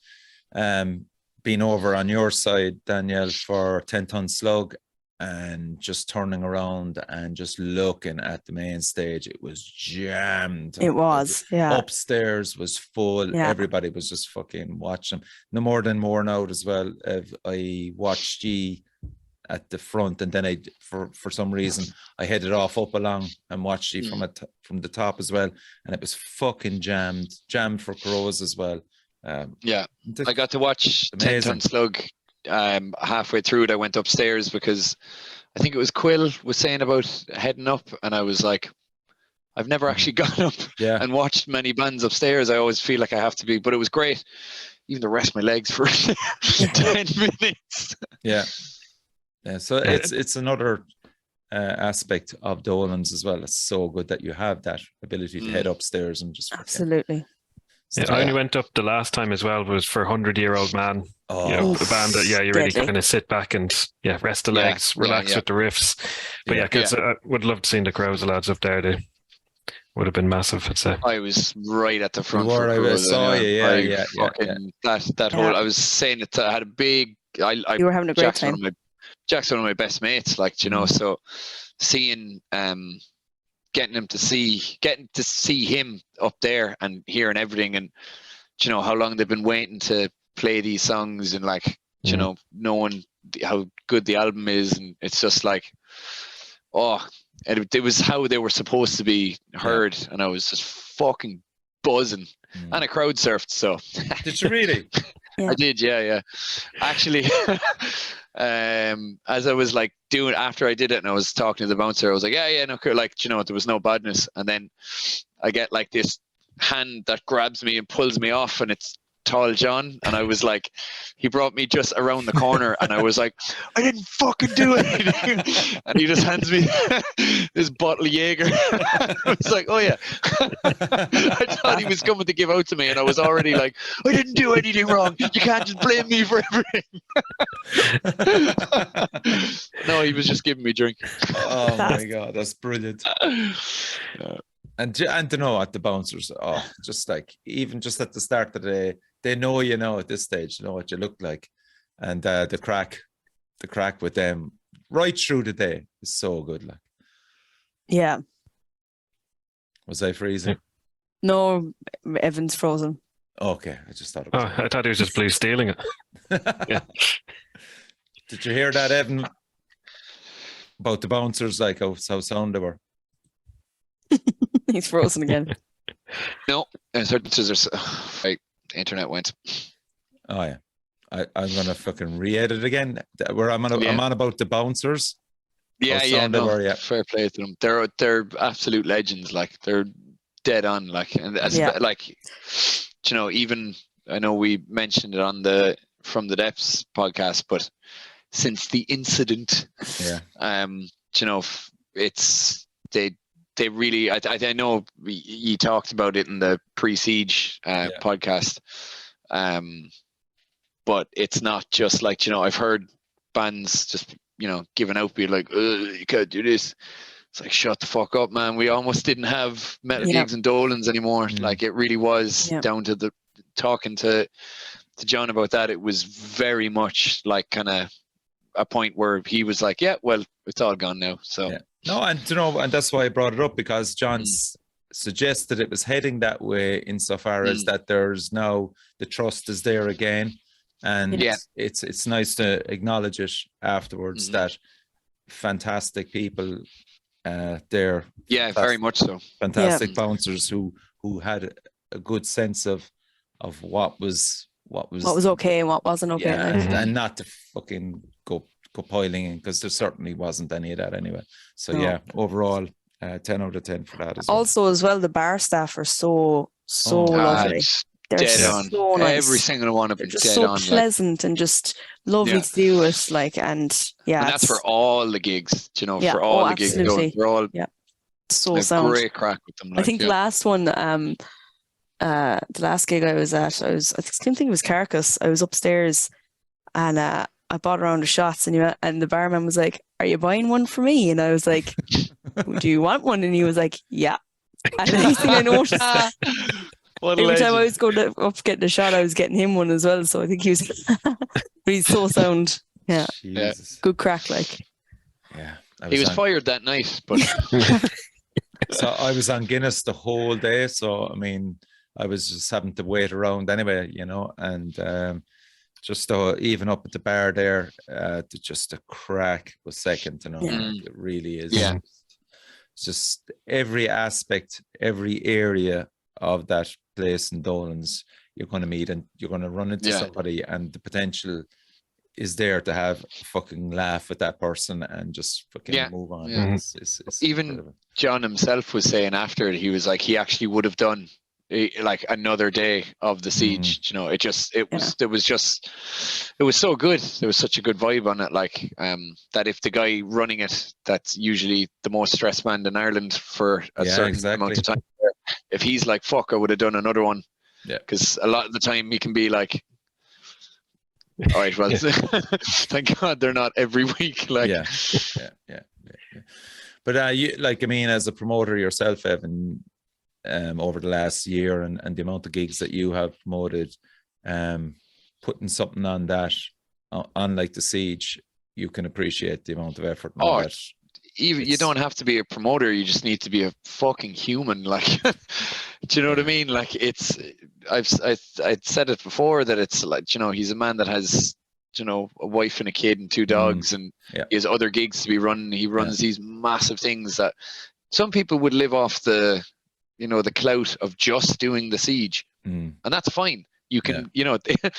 S1: being over on your side, Danielle, for 10 ton slug, and just turning around and just looking at the main stage. It was jammed.
S4: It was, yeah.
S1: Upstairs was full.
S4: Yeah.
S1: Everybody was just fucking watching. No more than worn out as well. I watched ye at the front, and then I, for some reason, I headed off up along and watched ye from the top as well, and it was fucking jammed for crows as well.
S3: Yeah, I got to watch 10 ton slug. Halfway through it, I went upstairs because I think it was Quill was saying about heading up, and I was like, I've never actually gone up and watched many bands upstairs. I always feel like I have to be, but it was great. Even to rest my legs for 10 minutes.
S1: Yeah. So it's another aspect of Dolan's as well. It's so good that you have that ability to head upstairs and just
S4: Absolutely.
S2: Yeah, I only went up the last time as well was for 100-Year-Old Man.
S1: Oh,
S2: you know, the band that you really kind of sit back and rest the legs, relax with the riffs. But because I would love to see the Crows lads up there. They would have been massive, I'd say.
S3: I was right at the front.
S1: I saw you.
S3: That whole. I was saying it. I had a big.
S4: You were having a great time.
S3: Jack's one of my best mates. Like you know, so seeing getting to see him up there and hearing everything, and you know how long they've been waiting to play these songs, and like you know knowing how good the album is, and it's just like it was how they were supposed to be heard, and I was just fucking buzzing, and I crowd surfed. So
S1: did you really?
S3: I did, yeah. Actually, as I was like doing after I did it, and I was talking to the bouncer, I was like, no, cool. Like, you know, there was no badness, and then I get like this hand that grabs me and pulls me off, and it's Tall John, and I was like, he brought me just around the corner, and I was like, I didn't fucking do anything, and he just hands me this bottle of Jaeger. I was like, oh yeah. I thought he was coming to give out to me, and I was already like, I didn't do anything wrong. You can't just blame me for everything. No, he was just giving me a drink.
S1: Oh my god, that's brilliant. And to know at the bouncers, just like even just at the start of the day, they know at this stage, what you look like, and the crack with them right through the day is so good. Like,
S4: yeah.
S1: Was I freezing?
S4: No, Evan's frozen.
S1: Okay, I just thought it was.
S2: I thought he was just blue stealing it. Yeah.
S1: Did you hear that, Evan? About the bouncers, like how sound they were.
S4: He's frozen again.
S3: No, right, internet went.
S1: Oh yeah, I'm gonna fucking re-edit again. Where I'm on about the bouncers.
S3: Yeah, no, fair play to them. They're absolute legends. Like they're dead on. Like like you know, even I know we mentioned it on the From the Depths podcast, but since the incident, you know, it's they really, I know you talked about it in the pre-siege podcast, but it's not just like, you know, I've heard bands just, you know, giving out, be like, you can't do this. It's like, shut the fuck up, man. We almost didn't have metal gigs and Dolans anymore. Like it really was down to the talking to John about that. It was very much like kind of a point where he was like, yeah, well, it's all gone now. So. Yeah.
S1: No, and you know, and that's why I brought it up, because John suggested it was heading that way insofar as that there's now the trust is there again, and it's nice to acknowledge it afterwards that fantastic people there.
S3: Yeah, very much so.
S1: Fantastic bouncers who had a good sense of what was
S4: okay and what wasn't okay,
S1: and not to fucking go piling in, because there certainly wasn't any of that anyway. So overall 10 out of 10 for that as well.
S4: Also as well, the bar staff are so lovely. They're
S3: dead on.
S4: So nice.
S3: Every single one of them
S4: just
S3: dead
S4: so
S3: on,
S4: pleasant and just lovely to do it, like, and
S3: that's for all the gigs, you know, for all the gigs going. They're all
S4: so sound.
S3: Great crack with them. Like,
S4: I think the last one, the last gig I was at, I think it was Carcass. I was upstairs And I bought a round of shots, and the barman was like, "Are you buying one for me?" And I was like, "Do you want one?" And he was like, "Yeah." And the next thing I noticed,
S3: What a
S4: every time I
S3: legend.
S4: was going up getting a shot, I was getting him one as well. So I think he was, but he's so sound. Yeah,
S1: Jesus.
S4: good crack, like.
S1: Yeah.
S3: He was
S1: on-
S3: fired that night, but
S1: So I was on Guinness the whole day. So, I mean, I was just having to wait around anyway, and just even up at the bar there, just the crack was second to none.
S4: Yeah.
S1: Like, it really is.
S3: Yeah.
S1: It's just every aspect, every area of that place in Dolan's you're going to meet, and you're going to run into
S3: Yeah.
S1: somebody, and the potential is there to have a fucking laugh with that person and just fucking
S3: Yeah.
S1: move on.
S3: Yeah.
S1: It's
S3: Even
S1: incredible.
S3: John himself was saying after it, he was like, he actually would have done like another day of the siege. It was so good. There was such a good vibe on it. Like, that if the guy running it, that's usually the most stressed man in Ireland for a certain amount of time. If he's like, fuck, I would have done another one.
S1: Yeah.
S3: Because a lot of the time he can be like, all right, well, thank God they're not every week. Like,
S1: yeah. But you, like, I mean, as a promoter yourself, Evan, over the last year and the amount of gigs that you have promoted, putting something on that, on like the siege, you can appreciate the amount of effort. And all that.
S3: Even you don't have to be a promoter, you just need to be a fucking human. Like, do you know what I mean? Like, I've said it before that it's like, he's a man that has, a wife and a kid and 2 dogs, and he has other gigs to be running. He runs these massive things that some people would live off the clout of just doing the siege, and that's fine. You can,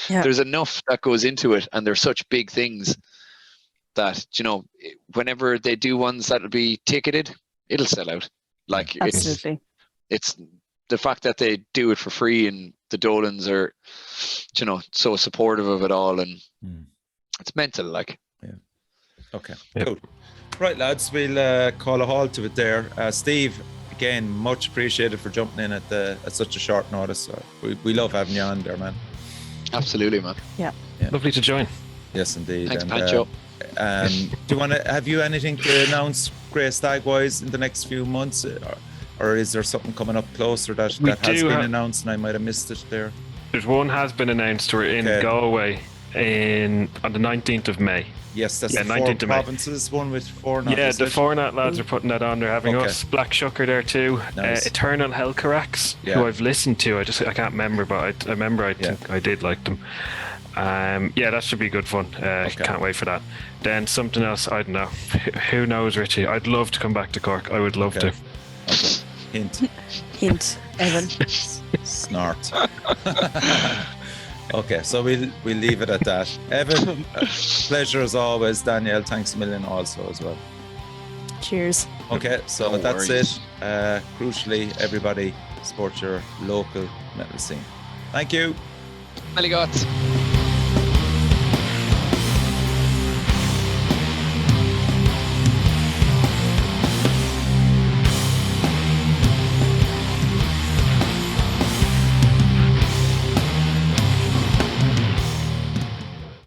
S3: there's enough that goes into it, and they're such big things that, whenever they do ones that'll be ticketed, it'll sell out. Like,
S4: Absolutely.
S3: it's the fact that they do it for free, and the Dolans are, so supportive of it all, and it's mental. Like,
S1: Okay, cool. Right, lads, we'll call a halt to it there. Steve, again, much appreciated for jumping in at such a short notice. We love having you on there, man.
S3: absolutely, man.
S4: Yeah.
S2: Lovely to join.
S1: Yes, indeed.
S3: Thanks,
S1: And,
S3: Pancho.
S1: do you want to have you anything to announce, Grey Stag wise, in the next few months, or is there something coming up closer that has been announced and I might have missed it there?
S2: There's one has been announced. We're in Galway on the 19th of May.
S1: Yes, that's the
S2: 19th
S1: 4
S2: of May.
S1: provinces one with 4 not.
S2: Yeah, the 4 Nat lads are putting that on. They're having us. Black Shucker there too.
S1: Nice.
S2: Eternal Hellcarax, who I've listened to. I can't remember, but I remember I think I did like them. That should be good fun. Can't wait for that. Then something else, I don't know. Who knows, Richie? I'd love to come back to Cork. I would love to.
S1: Okay.
S4: Hint, Evan.
S1: Snort. Okay, so we'll leave it at that. Evan, pleasure as always. Danielle, thanks a million also as well.
S4: Cheers.
S1: Okay, so
S3: No
S1: that's
S3: worries.
S1: it. Crucially, everybody support your local metal scene. Thank you.
S3: Melly gots.